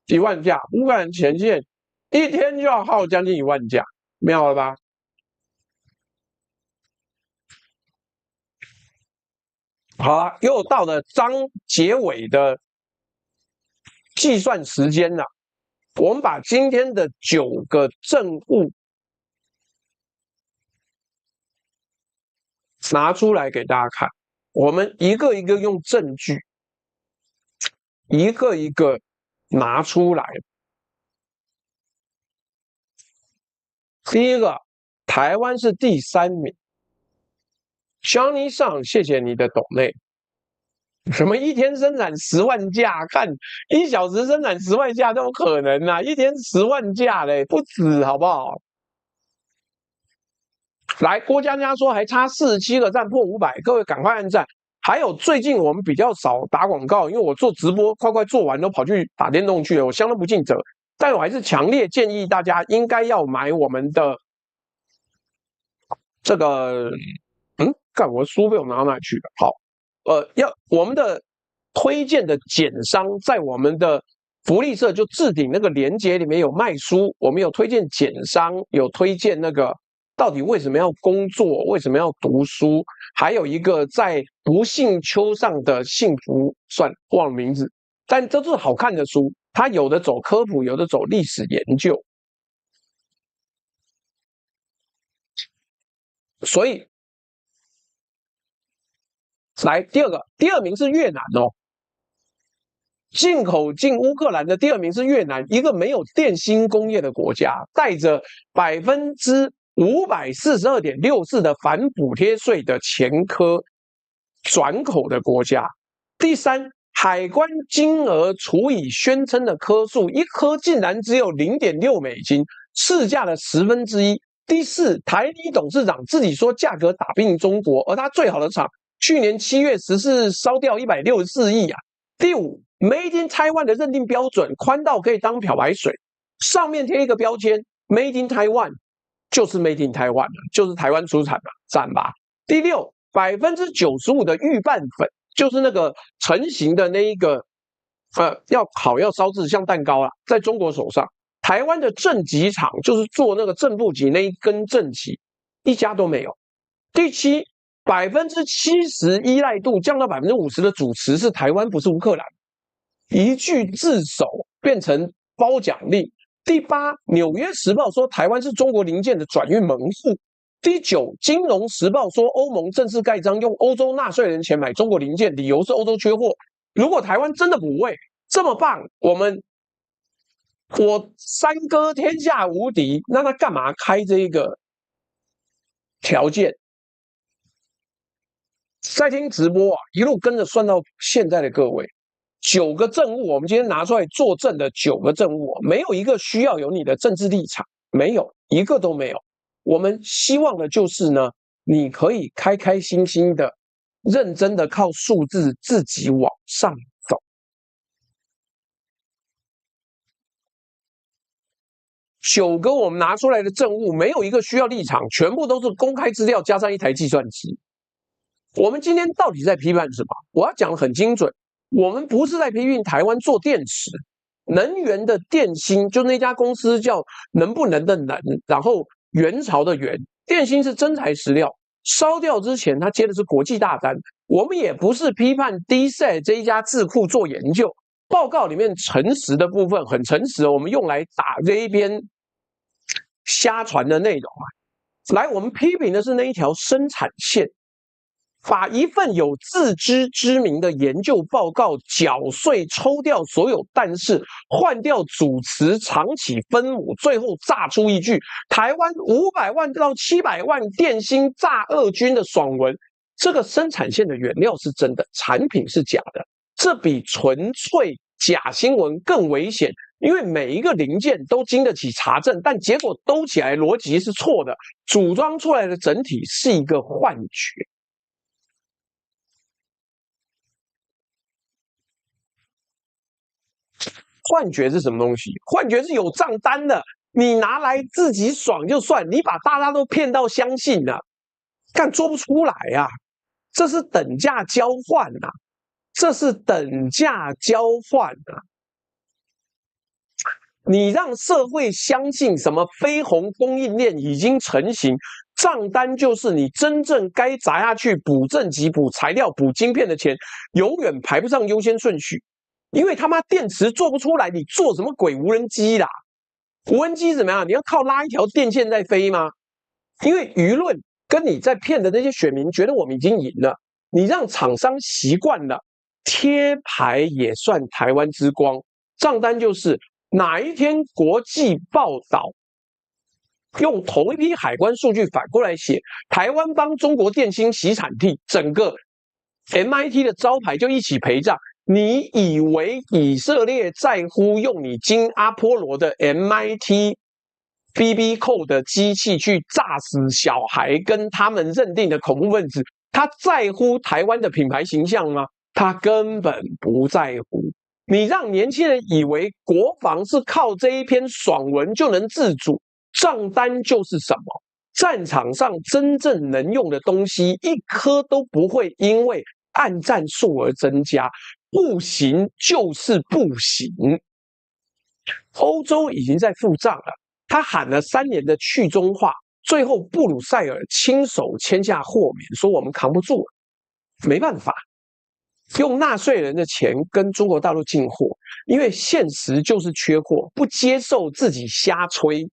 [SPEAKER 1] 1万架，乌克兰前线一天就要耗将近1万架，妙了吧？好了，又到了章结尾的计算时间了。我们把今天的9个政务拿出来给大家看，我们一个一个用证据，一个一个拿出来。第一个，台湾是第3名。Johnny 上，谢谢你的抖内。什么一天生产10万架？看1小时生产10万架，怎么可能啊？一天10万架嘞，不止好不好？来，郭佳佳说还差47个赞破500，各位赶快按赞。还有最近我们比较少打广告，因为我做直播快做完都跑去打电动去了，我相当不尽责。但我还是强烈建议大家应该要买我们的这个，干我书被我拿到哪去了？好，要我们的推荐的简商在我们的福利社就置顶那个连结里面有卖书，我们有推荐简商，有推荐那个到底为什么要工作，为什么要读书，还有一个在不幸丘上的幸福，算忘了名字，但这是好看的书，它有的走科普，有的走历史研究，所以来第二名是越南哦。进口进乌克兰的第2名是越南，一个没有电芯工业的国家，带着542.64%的反补贴税的前科转口的国家。第3，海关金额除以宣称的颗数，一颗竟然只有0.6美金，市价的1/10。第4，台泥董事长自己说价格打不赢中国，而他最好的厂去年7月14日烧掉164亿啊。第5。Made in Taiwan 的认定标准宽到可以当漂白水，上面贴一个标签 Made in Taiwan， 就是 Made in Taiwan 了，就是台湾出产的，赞吧。第6， 95% 的预拌粉，就是那个成型的那一个，要烤要烧制像蛋糕啦，在中国手上。台湾的正极厂就是做那个正负极那一根正极，一家都没有。第7， 70% 依赖度降到50%的主持是台湾，不是乌克兰。一句自首变成褒奖令。第8，纽约时报说台湾是中国零件的转运门户。第9，金融时报说欧盟正式盖章，用欧洲纳税人钱买中国零件，理由是欧洲缺货。如果台湾真的补位这么棒，我三哥天下无敌，那他干嘛开这一个条件？在听直播啊，一路跟着算到现在的各位。9个政务，我们今天拿出来作证的9个政务，没有一个需要有你的政治立场，没有一个都没有。我们希望的就是呢，你可以开开心心的、认真的靠数字自己往上走。9个我们拿出来的政务，没有一个需要立场，全部都是公开资料加上一台计算机。我们今天到底在批判什么？我要讲得很精准。我们不是在批评台湾做电池，能源的电芯就那家公司叫能不能的能，然后元朝的元，电芯是真材实料，烧掉之前他接的是国际大单。我们也不是批判 DSET 这一家智库做研究，报告里面诚实的部分很诚实，我们用来打这一篇瞎传的内容啊。来，我们批评的是那一条生产线，把一份有自知之明的研究报告搅碎抽掉所有但是，换掉主词长起分母，最后炸出一句台湾500万到700万电芯炸俄军的爽文。这个生产线的原料是真的，产品是假的，这比纯粹假新闻更危险，因为每一个零件都经得起查证，但结果兜起来逻辑是错的，组装出来的整体是一个幻觉。幻觉是什么东西？幻觉是有账单的，你拿来自己爽就算，你把大家都骗到相信了，干做不出来啊！这是等价交换啊！这是等价交换啊！你让社会相信什么飞鸿供应链已经成型，账单就是你真正该砸下去补正极、补材料、补晶片的钱，永远排不上优先顺序。因为他妈电池做不出来，你做什么鬼无人机啦？无人机怎么样？你要靠拉一条电线在飞吗？因为舆论跟你在骗的那些选民觉得我们已经赢了，你让厂商习惯了贴牌也算台湾之光，账单就是哪一天国际报道用同一批海关数据反过来写，台湾帮中国电芯洗产地，整个 MIT 的招牌就一起陪葬。你以为以色列在乎用你金阿波罗的 MIT BB Code 的机器去炸死小孩跟他们认定的恐怖分子，他在乎台湾的品牌形象吗？他根本不在乎。你让年轻人以为国防是靠这一篇爽文就能自主，账单就是什么？战场上真正能用的东西，一颗都不会因为按战数而增加。不行就是不行。欧洲已经在付账了，他喊了3年的去中化，最后布鲁塞尔亲手签下豁免，说我们扛不住了，没办法，用纳税人的钱跟中国大陆进货，因为现实就是缺货，不接受自己瞎吹。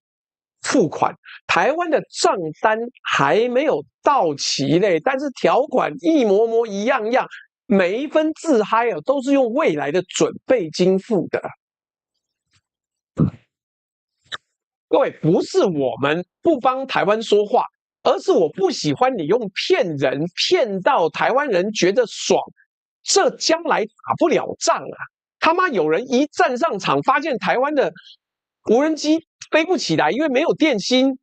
[SPEAKER 1] 付款，台湾的账单还没有到期嘞，但是条款一模模一样样。每一分自嗨啊，都是用未来的准备金付的。各位，不是我们不帮台湾说话，而是我不喜欢你用骗人，骗到台湾人觉得爽，这将来打不了仗啊！他妈有人一站上场，发现台湾的无人机飞不起来，因为没有电芯，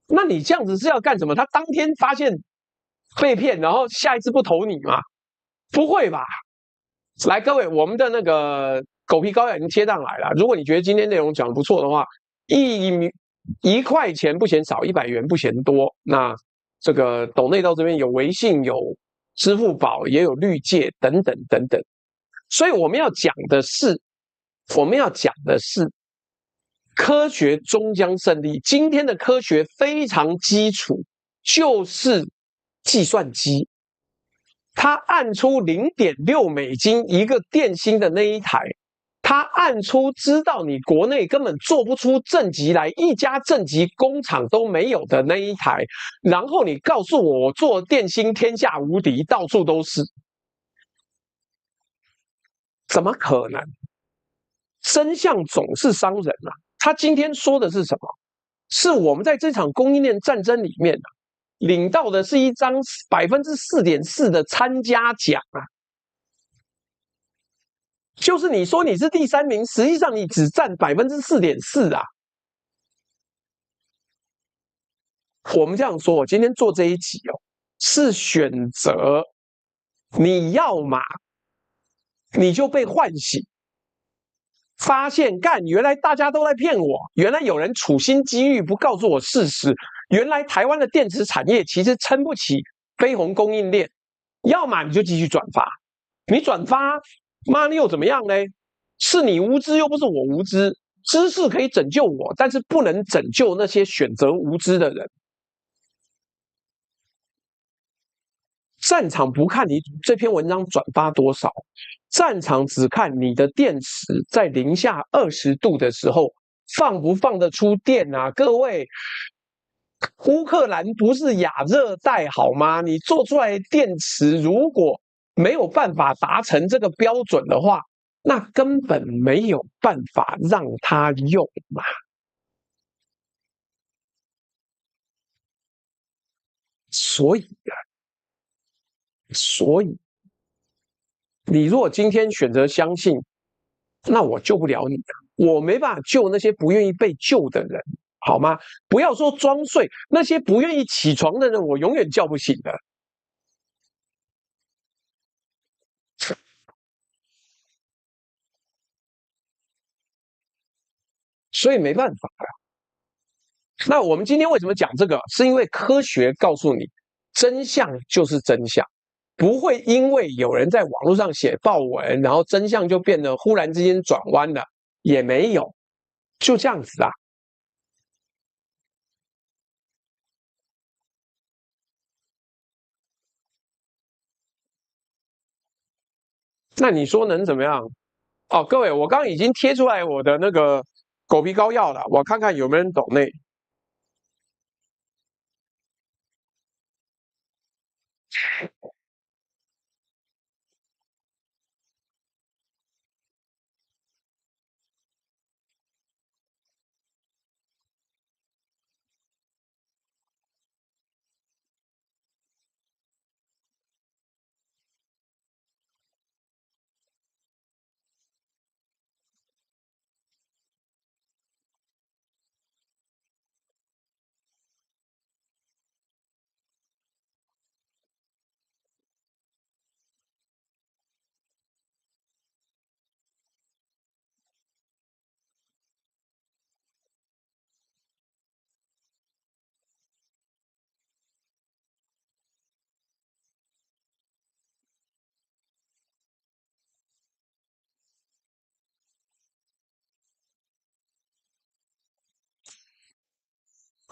[SPEAKER 1] 那你这样子是要干什么？他当天发现被骗，然后下一次不投你吗？不会吧？来，各位，我们的那个狗皮膏药已经贴上来了。如果你觉得今天内容讲得不错的话，1块钱不嫌少，100元不嫌多。那这个抖内到这边有微信、有支付宝，也有绿界等等等等。所以我们要讲的是，科学终将胜利。今天的科学非常基础，就是计算机。他按出0.6美金一个电芯的那一台，他按出知道你国内根本做不出正极来，一家正极工厂都没有的那一台，然后你告诉我做电芯天下无敌，到处都是，怎么可能？真相总是伤人啊！他今天说的是什么？是我们在这场供应链战争里面领到的是一张4.4%的参加奖啊，就是你说你是第3名，实际上你只占4.4%啊。我们这样说，我今天做这一集是选择你要嘛，你就被唤醒，发现干，原来大家都在骗我，原来有人处心积虑不告诉我事实。原来台湾的电池产业其实撑不起飞鸿供应链，要么你就继续转发，你转发妈，你又怎么样呢？是你无知，又不是我无知。知识可以拯救我，但是不能拯救那些选择无知的人。战场不看你这篇文章转发多少，战场只看你的电池在零下20度的时候放不放得出电啊！各位，乌克兰不是亚热带好吗？你做出来的电池如果没有办法达成这个标准的话，那根本没有办法让它用嘛。所以啊，所以你如果今天选择相信，那我救不了你啊，我没办法救那些不愿意被救的人，好吗？不要说装睡，那些不愿意起床的人，我永远叫不醒的。所以没办法啊。那我们今天为什么讲这个？是因为科学告诉你，真相就是真相，不会因为有人在网络上写报文，然后真相就变得忽然之间转弯了，也没有，就这样子啊。那你说能怎么样？哦，各位，我刚刚已经贴出来我的那个狗皮膏药了，我看看有没有人懂内。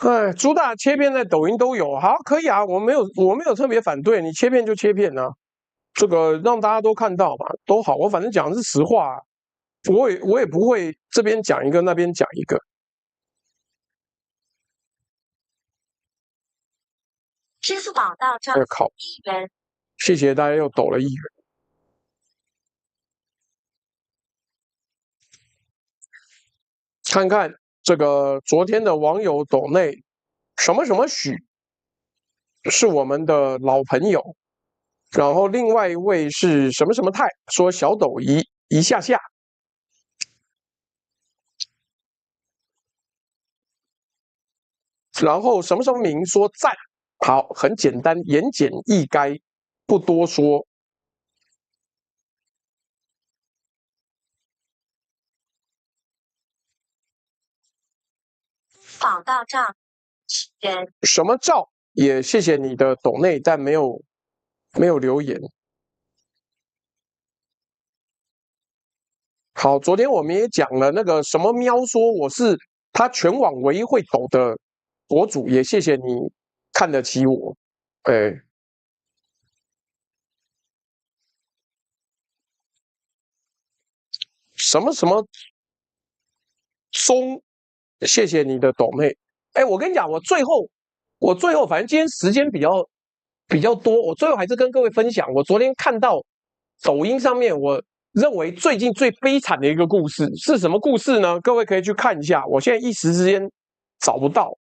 [SPEAKER 1] 哎，朱大切片在抖音都有，好，可以啊，我没有特别反对，你切片就切片啊，这个让大家都看到嘛，都好，我反正讲的是实话啊，我也不会这边讲一个那边讲一个。
[SPEAKER 2] 支付宝到账
[SPEAKER 1] 靠，1
[SPEAKER 2] 元，
[SPEAKER 1] 谢谢大家又抖了1元。看看这个昨天的网友抖内什么什么许是我们的老朋友，然后另外一位是什么什么泰说小抖一下下，然后什么什么明说赞，好，很简单，言简意赅，不多说。
[SPEAKER 2] 宝到账元，
[SPEAKER 1] 什么照也谢谢你的抖内，但没有留言。好，昨天我们也讲了那个什么喵说我是他全网唯一会抖的博主，也谢谢你看得起我。哎，什么什么松，谢谢你的抖内。哎，我跟你讲，我最后反正今天时间比较多，我最后还是跟各位分享，我昨天看到抖音上面，我认为最近最悲惨的一个故事是什么故事呢？各位可以去看一下，我现在一时之间找不到。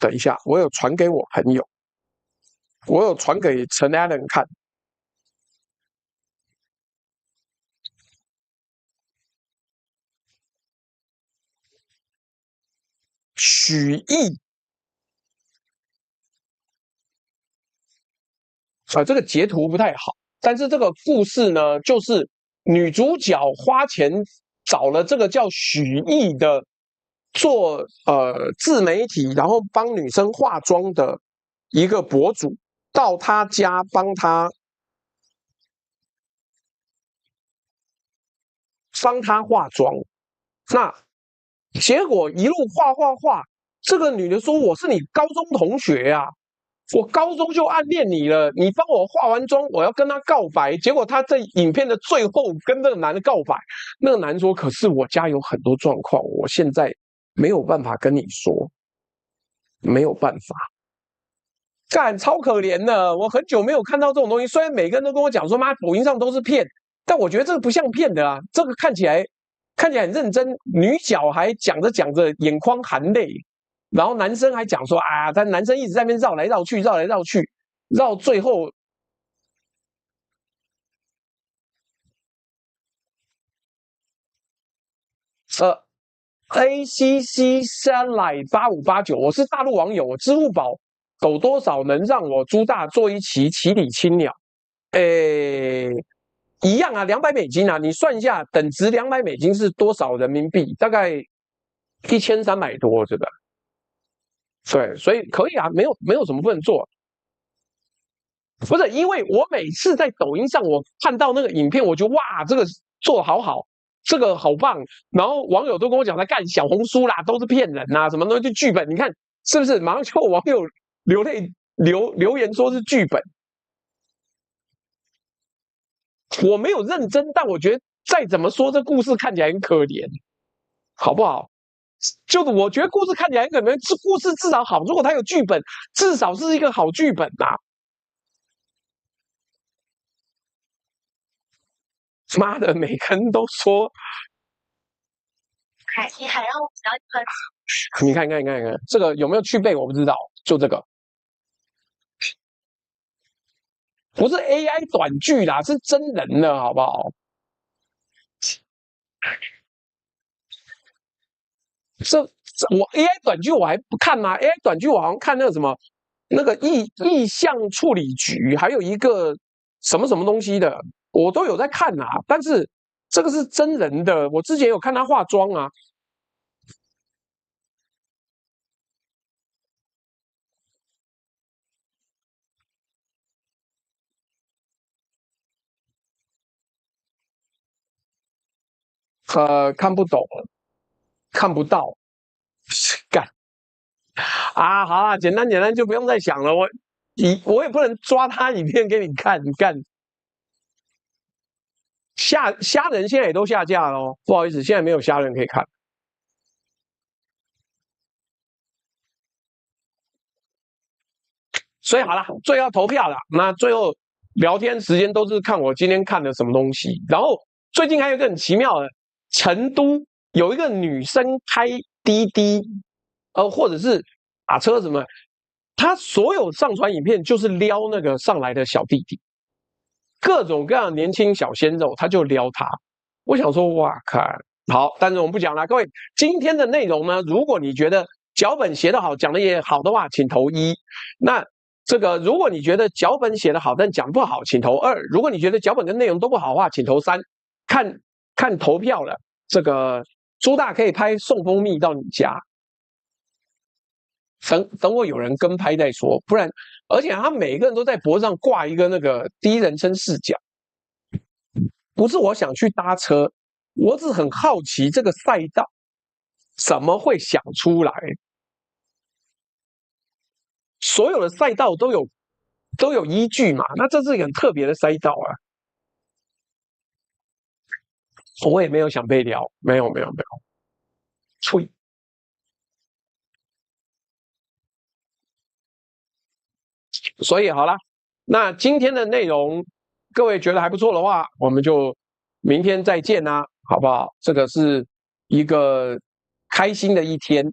[SPEAKER 1] 等一下，我有传给我朋友，我有传给陈 Allen 看。许毅这个截图不太好，但是这个故事呢，就是女主角花钱找了这个叫许毅的做自媒体，然后帮女生化妆的一个博主，到他家帮他化妆，那结果一路画，这个女的说我是你高中同学啊，我高中就暗恋你了，你帮我化完妆，我要跟他告白。结果他在影片的最后跟那个男的告白，那个男说：“可是我家有很多状况，我现在没有办法跟你说，没有办法。”干，超可怜的，我很久没有看到这种东西。虽然每个人都跟我讲说，妈，抖音上都是骗，但我觉得这个不像骗的啊，这个看起来很认真，女角还讲着眼眶含泪。然后男生还讲说啊，但男生一直在那边绕来绕去，绕最后ACC 3来8589，我是大陆网友，支付宝抖多少能让我朱大做一期起礼青鸟？一样啊，$200啊，你算一下，等值$200是多少人民币？大概1300多，对吧？对，所以可以啊，没有什么不能做。不是因为我每次在抖音上我看到那个影片，我就哇，这个做得好，这个好棒。然后网友都跟我讲，在干小红书啦，都是骗人呐，什么东西剧本，你看是不是？马上就有网友留言说是剧本。我没有认真，但我觉得再怎么说，这故事看起来很可怜，好不好？就是我觉得故事看起来很可怜，这故事至少好，如果它有剧本，至少是一个好剧本呐。妈的，每个人都说，
[SPEAKER 2] 你还让我比较
[SPEAKER 1] 你看，这个有没有去背我不知道，就这个，不是 AI 短剧啦，是真人的，好不好？我 AI 短剧我还不看吗？AI 短剧我好像看那个什么，那个意象处理局，还有一个什么东西的，我都有在看啊。但是这个是真人的，我之前有看他化妆啊。看不懂，看不到，干啊！好啦，简单就不用再想了。我也不能抓他影片给你看，干虾人现在也都下架了哦，不好意思，现在没有虾人可以看。所以好了，最后要投票了。那最后聊天时间都是看我今天看的什么东西。然后最近还有一个很奇妙的，成都有一个女生开滴滴，或者是打车什么，她所有上传影片就是撩那个上来的小弟弟，各种各样的年轻小鲜肉，她就撩他。我想说，哇靠！好，但是我们不讲了。各位，今天的内容呢，如果你觉得脚本写得好，讲的也好的话，请投1。那这个，如果你觉得脚本写得好，但讲不好，请投2。如果你觉得脚本跟内容都不好的话，请投3。看投票了。这个朱大可以拍送蜂蜜到你家，等我有人跟拍再说，不然，而且他每个人都在脖子上挂一个那个第一人称视角。不是我想去搭车，我只很好奇这个赛道怎么会想出来。所有的赛道都有依据嘛，那这是一个很特别的赛道啊。我也没有想被撩，没有，吹。所以好了，那今天的内容，各位觉得还不错的话，我们就明天再见啦，好不好？这个是一个开心的一天。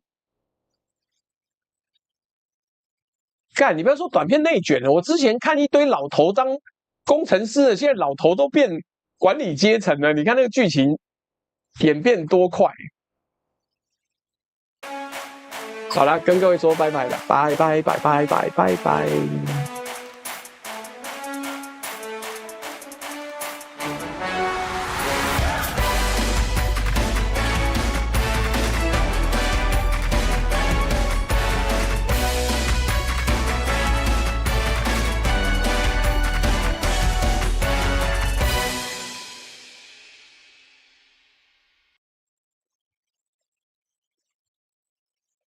[SPEAKER 1] 干，你不要说短片内卷了，我之前看一堆老头当工程师的，现在老头都变管理阶层了。你看那个剧情演变多快！好了，跟各位说拜拜了，拜拜。